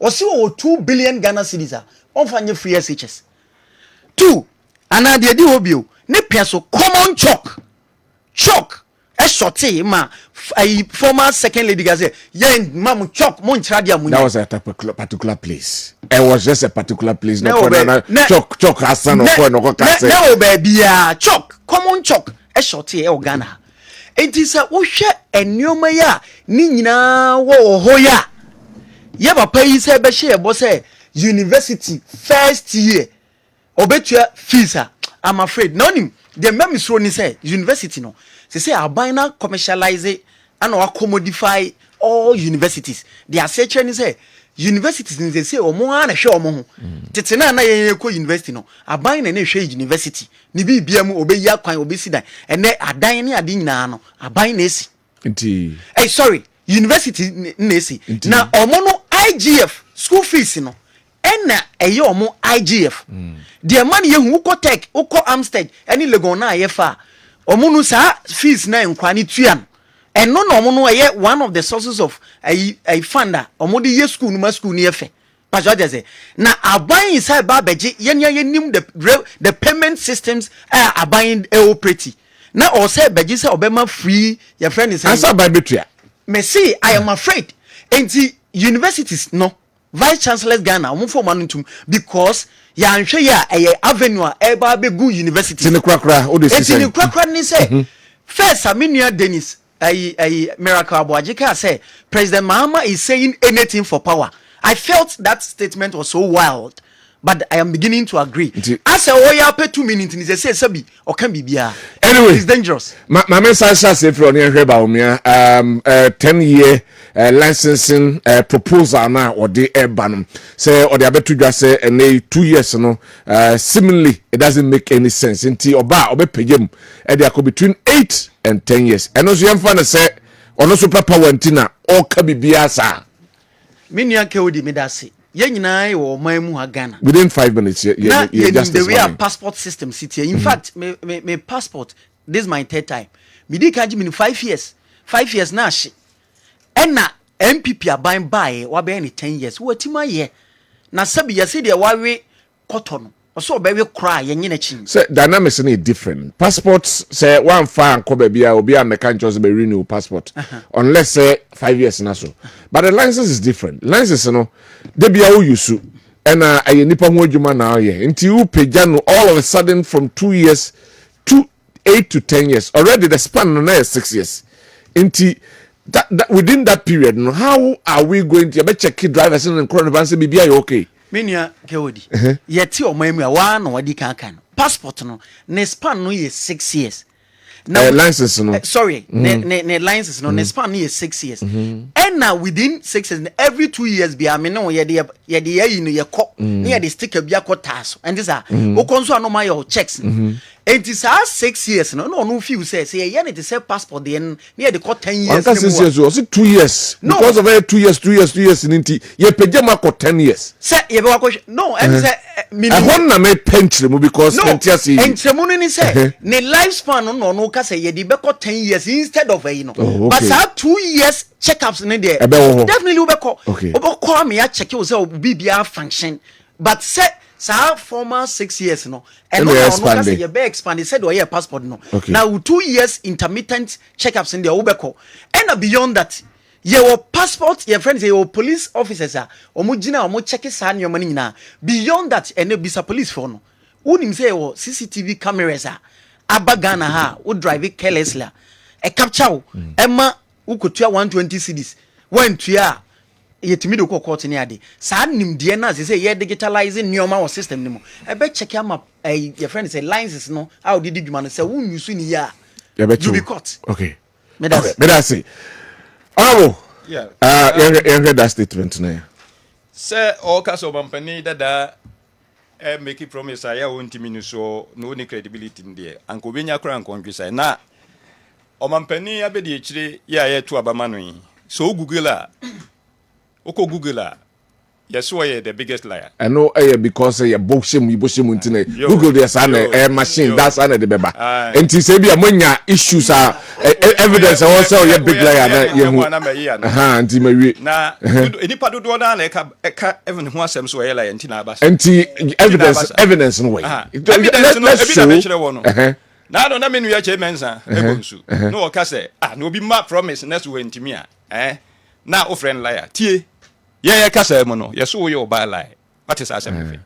O see over 2 billion Ghana cedis o fa nye free SHS. 2 ana de di obio ne peso common chalk e shorty ma former second lady gaze yen mam chalk mo ntra dia mu. That was a particular place. It was just a particular place. No chalk asan or no ka say. No baby chalk common chalk e shorty e Ghana. Enti se wo hwe enwoma ya ni nyina wo ho ya. Ye papa yi se be hye ebo se university first year obetua fees I'm afraid no nim the meme so ni say university no say abina commercialize and or commodify all universities they are saying say universities ni say omo ana hwe omo ho tete na ye ko university no abina na hwe university ni bibia mu obeyi akwan obesi dan ene adan ni ade nyina no abina esi nti sorry university na esi na omo no IGF school fees no ena eye omo IGF the man ye hu ko tech uko Amstead any legon na ye fa omo no sa fees na enkwani tuan eno no omo no ye one of the sources of a funder omo de ye school no ma school ni efe pastor dey say na aban inside ba beje ye nim the payment systems aban operate na o say beje say obema free your friend is answer by betua me see I am afraid enti universities no vice chancellor Ghana omfo manuntum because ya nhwe ya avenue eba be good university tini kwakra o de sise tini kwakra ni say first Aminia Dennis miracle aboajika say President Mahama is saying anything for power. I felt that statement was so wild, but I am beginning to agree. As a oya pay 2 minutes ni say sabi o kan bibia anyway it's dangerous. My man Sasha say for on here ba omia 10-year licensing proposal na or the urban say or the abetu dwa say and 2 years no seemingly it doesn't make any sense nti oba obepegem e dey between 8 and 10 years and also yam fan say ono so papa wantina o ka bibia sa Minya ke odi medase ye nyina wo man mu ha Ghana within 5 minutes you just the way our passport system sit here in fact me passport this is my third time me di kaji me 5 years na hye ena MPP aban bae wa be any 10 years watima ye na sabi ya se de wawe koto no so obewe kra ye nyina chi say dynamics is different passports say one fan ko be bia obi ameka nchos be renew passport unless say 5 years na so but the license is different license no de bia wo yusu ena aye nipa ho adwuma na aye nti u pagya no all of a sudden from 2 years to 8 to 10 years already the span no na 6 years nti that within that period no how are we going to be check drivers in crowd advance be bia okay Minya Kewodi. Yeti o mamu ya wa no wadi kan passport no ne span no ye 6 years. Now license no. Sorry, ne license no ne span no ye 6 years. And now within 6 years every 2 years be am no ye de ye no ye ko. Ne ye de sticker bia ko taso. And this are o konso no my your checks. It is 6 years. No few say yeah, it is a passport. Then near the court 10 years. 6 years. Was it 2 years? No. Because of 2 years in Inti. Ye pejama ko 10 years. Say ye be no. And say I want na me pentre mo because pentia say. And semunu ni say ne lifespan no ka say ye di be ko 10 years instead of But say 2 years checkups in there. Definitely we ko. Okay. Call me a check you say BBR function. But say former 6 years no. And no say you be expanded said your passport no. Okay. Now 2 years intermittent checkups in there ubeko. And beyond that your passport your friends your police officers omugina omo check sa nyoma nyina. Beyond that and bisa police for no. Unim say your CCTV cameras abagana ha wo drive carelessly. E capture emma ukotua 120 cedis. When tuya yetimi de ko court ni ade saa nimde na say ye digitalizing nyoma wo system ni mo e be check am your friend say lines no how did dwuma no say won use ni ya you be caught. Okay, me that's it. Honorable, yeah, you that statement na say all kaso company that make it promise I won't mean so no any credibility in there and ko benya kra nkonjwe say na o mampani abedi echire ya to abamano yi so Google yes, why the biggest liar? I know because you boshim internet. Google there's an machine that's an the beba. And to say be ammonia issues are evidence also your big liar. And na any part do na even who asem so liar ntina ba. Evidence no way. Evidence no. Na do na menu ya che mensa egonsu. No o ka say no be ma promise next we ntimi na o friend liar. Tie yeah, kasa mo no. Yes, o yo ba lie. What is asem?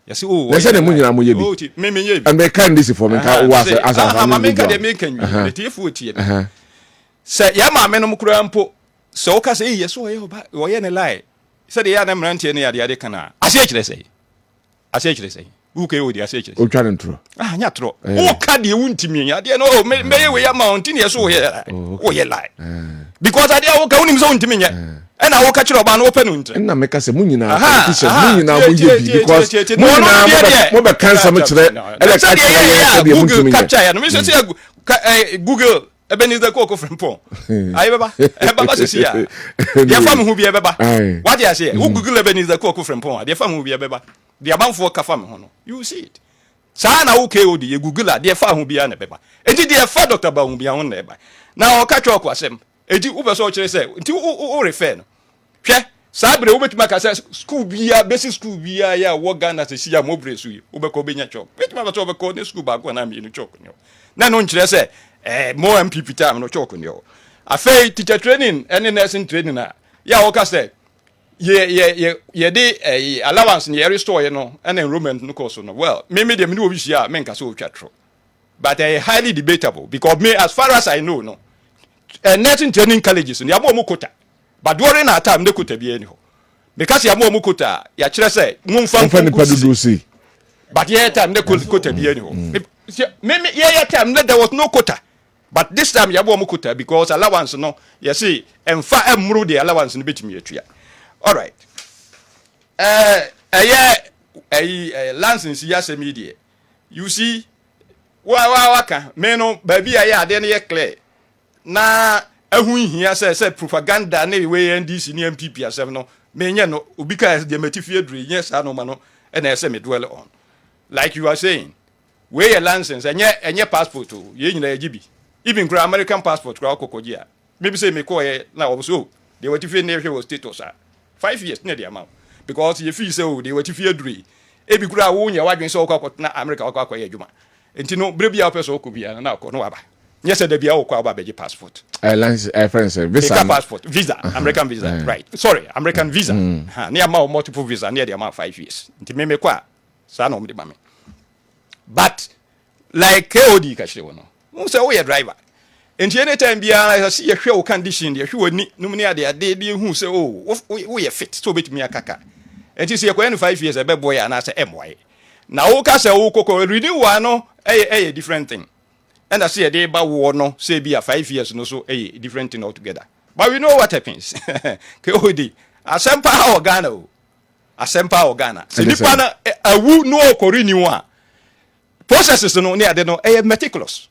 Yes, o. They say the money na mo yebi. Me yebi. And they can this for me can was as a me can dey make you. The tifu tie. Say ya ma me no mkura mpo. So kasa yes o yo ba. O ye ne lie. Say the ya na mrantie ne ya de kana. Ase kire say. Who ke o di ase kire. O twa ntro. Nya tro. O ka de wuntimi ya de no me we ya mount ni yes o ye. O ye lie. Because I dey o ka unim so wuntimi nya. And I walk at your ban open. And I make us a munina, because Mobile cancer much capture Google Ebenezer Coco from Pong. I ever see ya. Your family who be a beba. What I say, who Google Ebenezer Coco from Pong, their family will be a beba. The amount for Kafam, you see it. Sana okay, you Google, dear farm will be an beba. And did dear fat doctor will be on there. Now I'll catch your question. Eti uber so chere say nti o refer no hwe sabre wo betima ka say school bia basic school bia ya wo Ghana se sia mo bresu yi wo be ko benya chok betima ba to be ko ne school ba ko na mi no chok nyo na no chere say mo MPP time no chok nyo afei teacher training and nursing training na ya wo ka say ye de allowance ne restore ye no and enrollment no course no well me dem ni obi hia me nka so twatro but highly debatable because me as far as I know no nursing training colleges ni abo mukota but during that time they could be anyhow because ya mo mukota ya kire say mumfa do but yeah time they could be anyhow me yeah time there was no quota but this time ya bo mukota because allowance no you see emfa emru the allowance no betimi atua all right license ya se media you see waka me no baby ya ade no ye clear na ehun hia say propaganda na we NDC ni MPP asem no menye no obi ka de matifie dure yes ano ma no e na ese me dwell on like you are saying we your license enye passport o ye nyina egibi even gra American passport gra kokoji a maybe say me ko ye na obo de watifie na hwe status 5 years na the amount because you feel say o de watifie dure e bi gra wo nya wadwen so okwa na America okwa ye adwuma enti no brebi a person okobia na akọ no waba. Yes, there be a beji passport. Visa passport, visa, American visa, right? Sorry, American visa. Near multiple visa near the amount 5 years. Intimate qua, son of the mammy. But like KOD Kashiono, who say we a driver. And any time I see a show condition, the shoe need Numia de who say, oh, we are fit to beat me a caca. And you see a 5 years a bad boy and I say MY. Now, Casa Coco renew one, a different thing. And I see a day about war no, say be a 5 years no so a different thing altogether. But we know what happens. KOD, Asempa Organo, Asempa Organa. Sinipana a woo no Coriniwa. processes no near they know meticulous.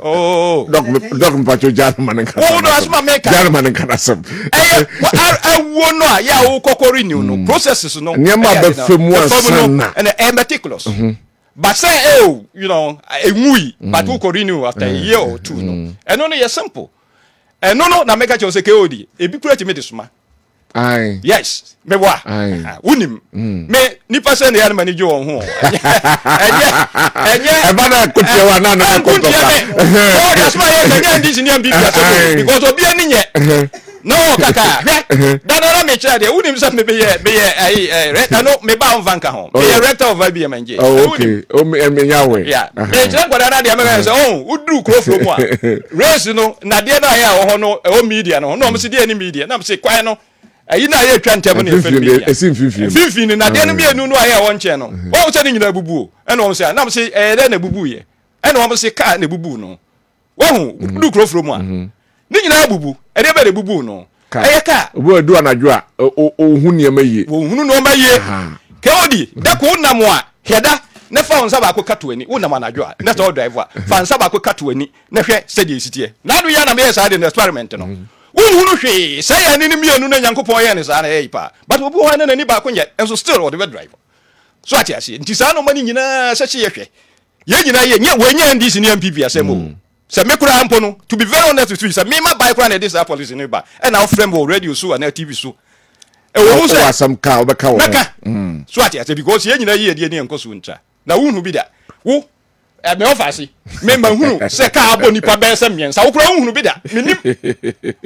Oh, Dog Pacho Jarman. Oh, no, as my maker. Jarman and Canasum. I won't know. Yeah, who cocorin no processes no. Nyama from one and meticulous. But say, oh, you know, a mui, but who could renew after a year or two, no, and only a simple. And no, na make a chose a KOD, a big pretty medicine. Aye, Yes, me wa, unim, me nipa send the animal you on home. And yeah, about could you one that's my head, this in your because of being yet. No, kaka. Then I me chat. Who himself may be a no me bound vanka home. Be a rector of IBM. Oh, okay. Oh, me Yahweh. Yeah. It's not what I the Americans. Oh, who do crow from one? Race, you know, Nadia or no, or media, no, no, see any media. No, say, quite no. You know, you can't tell me if it's 15 and I didn't be a new one channel. Oh, telling you a boo. And I'm saying, I'm saying, then a boo ye. And I'm saying, can't a boo no. Oh, do crow from one. Nina bubu, and everybody bubu no. Ayaka, we do an adra, oh, who near me, who no may ye. Kodi, that could namwa, Heda, never found Sabako cut to any, Unaman adra, not all driver, found Sabako cut to any, never said you city. Now we are a mere side in the experiment. Who say an enemy and Unanko Poyan is an ape, but who won any back yet, and so still the driver. So I see, Tisano money in a such a yet when you and this in MPP as a move. Say me kura ampono to be very honest with you say me ma buy kura na this police in ba and our friend will radio so and TV so e wo say some car obeka so ati say because ye nyina ye de ne enkoso ncha na hu bi da wo me ofasi me ma hu say car aboni pa be say miensa wo kura hu bi da menim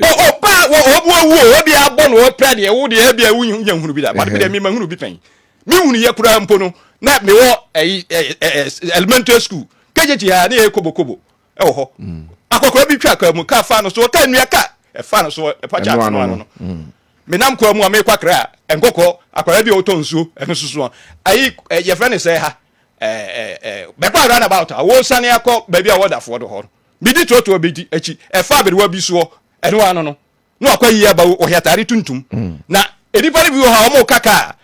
o pa wo obu wo bi abon wo pra de wo de e bia hu hu bi da but me ma hu bi pen me hu ye kura ampono na me wo elementary school kejeji ha na e kobokobo oh ho akokora bi twa ka mu ka fa no so ka nua ka e fa no so e pa cha no me nam kwa mu a me kwa kra enkoko akora bi oto nsuo eno susu ayi ye friend say ha be kwa run about wo sane akọ ba bi a wodafo do ho bi di toto bi di achi e fa be wa bi so eno ano no no akwa yi aba o hiatare tuntum na edipa bi wo ha o mo kaka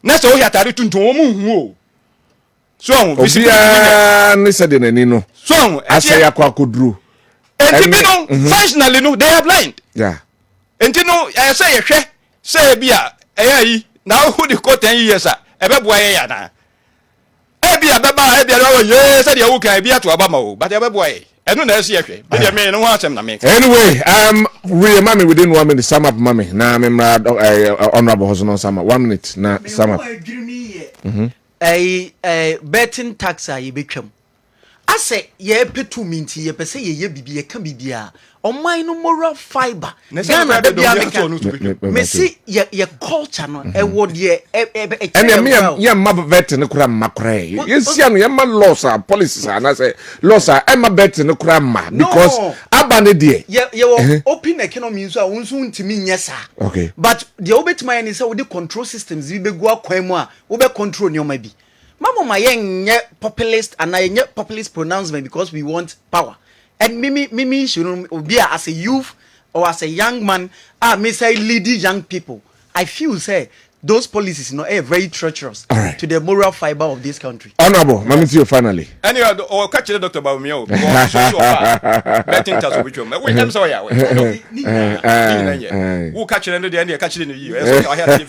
na so o hiatare tuntum o mu hu o so obia ne said in ani no so asa yakwa kodru enti no functionally no they are blind yeah enti no say hwe say bia yi na who the court 10 years e be boy ya na e bia beba e bia wa ye say de wo kan bia to aba ma o but e be boy enu na esi hwe be de me no asem na me anyway we mami within 1 minute sum up mami na me honorable hosono sum up 1 minute na sum up betting tax a yebetwam ase ye petu minti ye pese ye bibi ye ka bibia oman no moral fiber Ghana da bia me si ye culture no e wo de and ye ma betting kura makrai ye sia no ye ma laws and policies and say laws e ma betting kura ma because abane de ye wo open economy so a wonso ntimi nyesa okay but the obetima ni say we the control systems bi begu akwan mu a we be control nyoma bi mama ma yenye populist and yenye populist pronouncement because we want power and mimi should be as a youth or as a young man me say lead young people I feel say those policies very treacherous to the moral fiber of this country. Honorable, mami to you finally. Anyway, or catch the Dr. Baumio. Betting task which you wait, I'm sorry. Who catch it under the end, catch it in the year. I had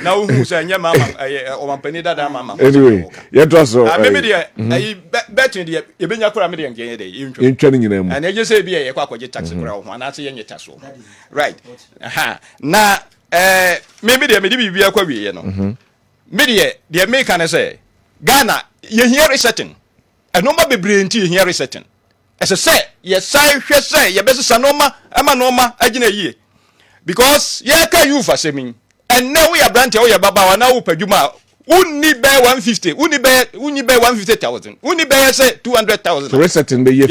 now who say, yeah, mamma, or Penida, mamma. Anyway, yet also, maybe betting the Ibina Pyramid in training them. And they just say, be a quack tax ground, and I say, in your tassel. Right. Now, maybe they may be a query, you know. Media, the American say, Ghana, you hear resetting. A number be brilliant here resetting. As I say, yes, say, your best sanoma, amanoma, agina ye. Because, yeah, can you for saying, and now we are branching all your baba, now per Juma. Only bear 150, only bear 150,000, only bear say 200,000. So resetting the year.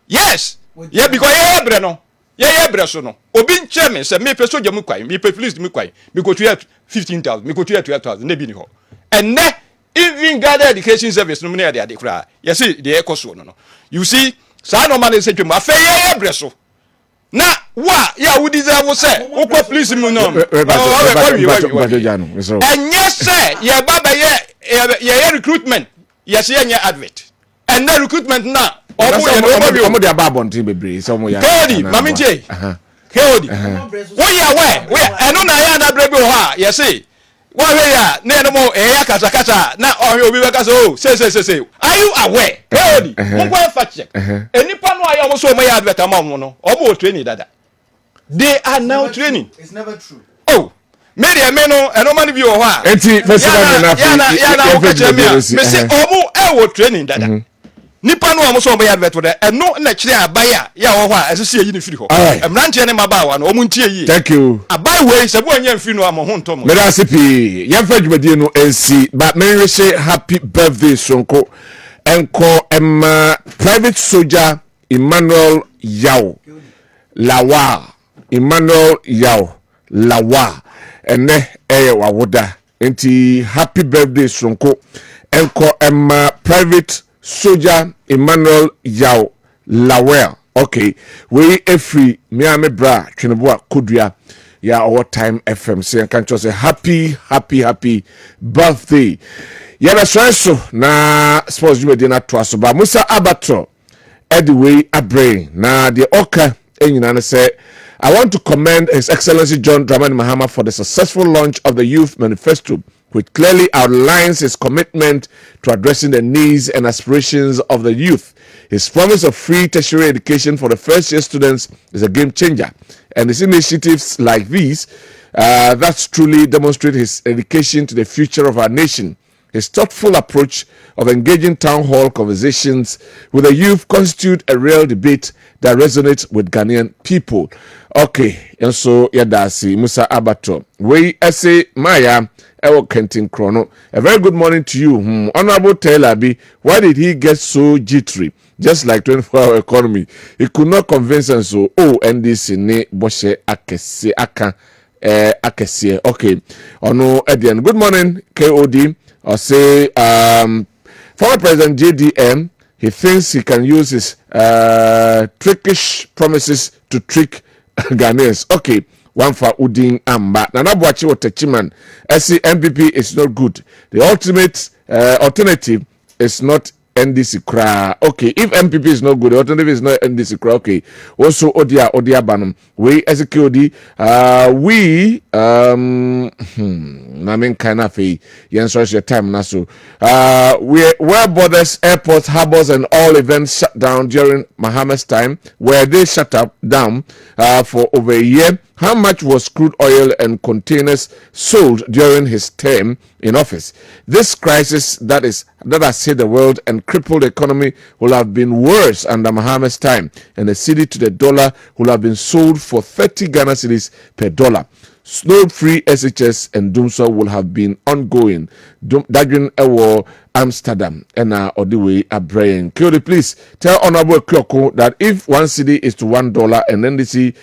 Yes, yeah, because yeah, Breno. Yeah, Bresso no. Obin chairman say me peso jamu kwai, me police me kwai. Me go to 15,000, me go to 12,000, ne bi ni ho. And ne even gather education service no me dey kra. You see the ecoso no. You see, sa no man say twem afa yeah Bresso. Na wa ya wo deserve say, wo ko police mu no. And yes say, ya baba yeah recruitment. yes yenye advert and na recruitment na omo de aba bontin bebre so mo ya Kodi mami je Kodi we ya we eno na ya da brebi ho a yes wa we ya na eno mo ya kata na ohwe obi be ka so say are you aware Kodi mo go fact check enipa no ayo mo so mo ya advert ma mo no omo training dada they are now training. It's never true. Oh, media meno eno mani bi wo ha. Enti festival na ya wo ka me say omo e wo training dada. Nipa no omo so omo ya advert de eno na kire abaya ya wo ho a esese yi ni firi ho. Emrante ne mabawa no omo ntie yi. Thank you. Abai we se bo anya mfiri no amo ho ntomo. Me da sipi yemfa dwumadie no NC but me we say happy birthday sonko enko private soldier Emmanuel Yao Lawa Emmanuel Yao Lawa ene wawoda enti happy birthday sonko enko private soldier Emmanuel Yao Lawa. Okay, we free me ame bra tweneboa kodua ya our time FM say kan cho say happy birthday ya be so na sports you na to aso ba Musa Abatro anyway abrain na the oka enyina say I want to commend His Excellency John Dramani Mahama for the successful launch of the Youth Manifesto, which clearly outlines his commitment to addressing the needs and aspirations of the youth. His promise of free tertiary education for the first-year students is a game changer, and his initiatives like these that truly demonstrate his dedication to the future of our nation. His thoughtful approach of engaging town hall conversations with the youth constitute a real debate that resonates with Ghanaian people. Okay, and so Yadasi Musa Abato. We say Maya Ewo Kentin Chrono. A very good morning to you. Honorable Taylor B. Why did he get so jittery? Just like 24-hour economy. He could not convince us so NDC ne Boshe Akese Aka Akese. Okay. Ono Edian. Good morning, KOD. Or say former President JDM, he thinks he can use his trickish promises to trick Ghanaians. Okay, one for Udin Amba. Nanabuachi Otechiman. SC MPP is not good. The ultimate alternative is not NDC Kra. Okay, if MPP is not good, the alternative is not NDC Kra. Okay, also Odia Banum. We SQD, we Namin Kanafi, Yensor your time Nasu. Where borders, airports, harbors, and all events shut down during Mahama's time, where they shut down for over a year. How much was crude oil and containers sold during his term in office? This crisis that has hit the world and crippled the economy will have been worse under Mahama's time, and the cedi to the dollar will have been sold for 30 Ghana cedis per dollar. Snow-free SHS and Dumso will have been ongoing. Dagrin Ewo Amsterdam and Odiwe Abrayan. Kyori, please tell Honorable Kyoko that if one cedi is to $1 and NDC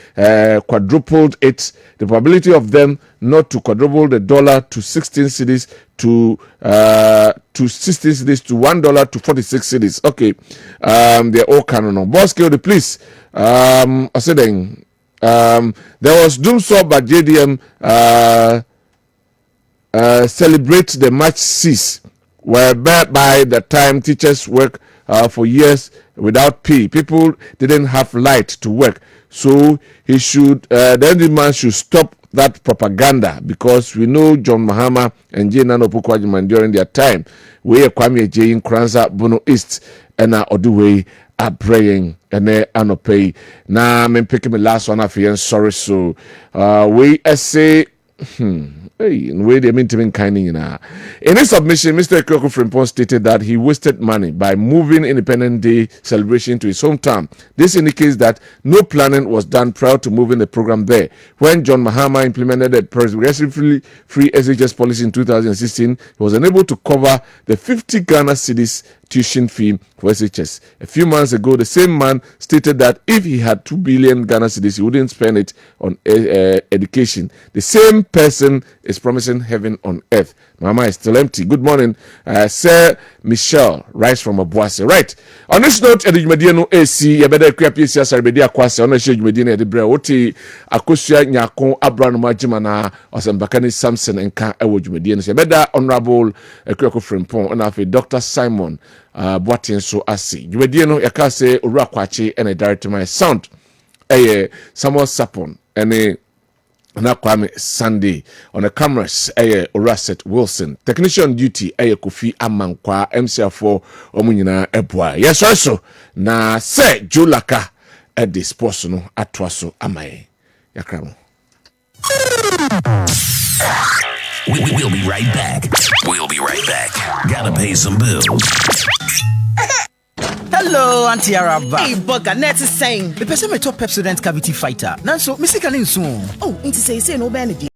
quadrupled it, the probability of them not to quadruple the dollar to 16 cedis to 16 cedis to $1 to 46 cedis. Okay, they're all canon. Boss Kyori, please. I said then. There was Doomsaw but JDM celebrate the March cease, whereby by the time teachers work for years without pay. People didn't have light to work, so he should the man should stop that propaganda, because we know John Mahama and Jane Nano Pukwajiman during their time. We Kwame J in Kranza Bono East and Oduwe are praying and anope. Now I'm picking my last one off here. Sorry, so we say hey, in way they mean to be kind in his submission, Mr. Ekoko Frimpong stated that he wasted money by moving Independence Day celebration to his hometown. This indicates that no planning was done prior to moving the program there. When John Mahama implemented the progressively free SHS policy in 2016, he was unable to cover the 50 Ghana cedis tuition fee for SHS. A few months ago, the same man stated that if he had 2 billion Ghana cedis, he wouldn't spend it on education. The same person is promising heaven on earth. Mama is still empty. Good morning, Sir Michelle, rise from Abuase. Right. On this note, Eddie Mediano AC, Yabeda Kriapia Sarbedia Kwase, on a shade Medina de Breoti, Akosia Nyako, Abraham Majimana, or Sambakani Samson and Ka Ewo Median. Yabeda Honorable Ekreko Frimpon, and after Dr. Simon Boatin so Asi. Mediano Yakase, Urakwachi, and a direct to my sound. Samuel Sapon, and a Kwame Sunday on the cameras, Oraset Wilson. Technician duty, Kofi Amankwa, MC4, Omunina Ebwa. Yes, also, na se Julaka at this person at Twaso Amae. Yakramo. We'll be right back. We'll be right back. Gotta pay some bills. Hello, Auntie Araba. Hey, Bugger, net is saying. The person may top Pepsodent cavity fighter. Nanso, Missy Canin soon. Oh, it is say no benefit.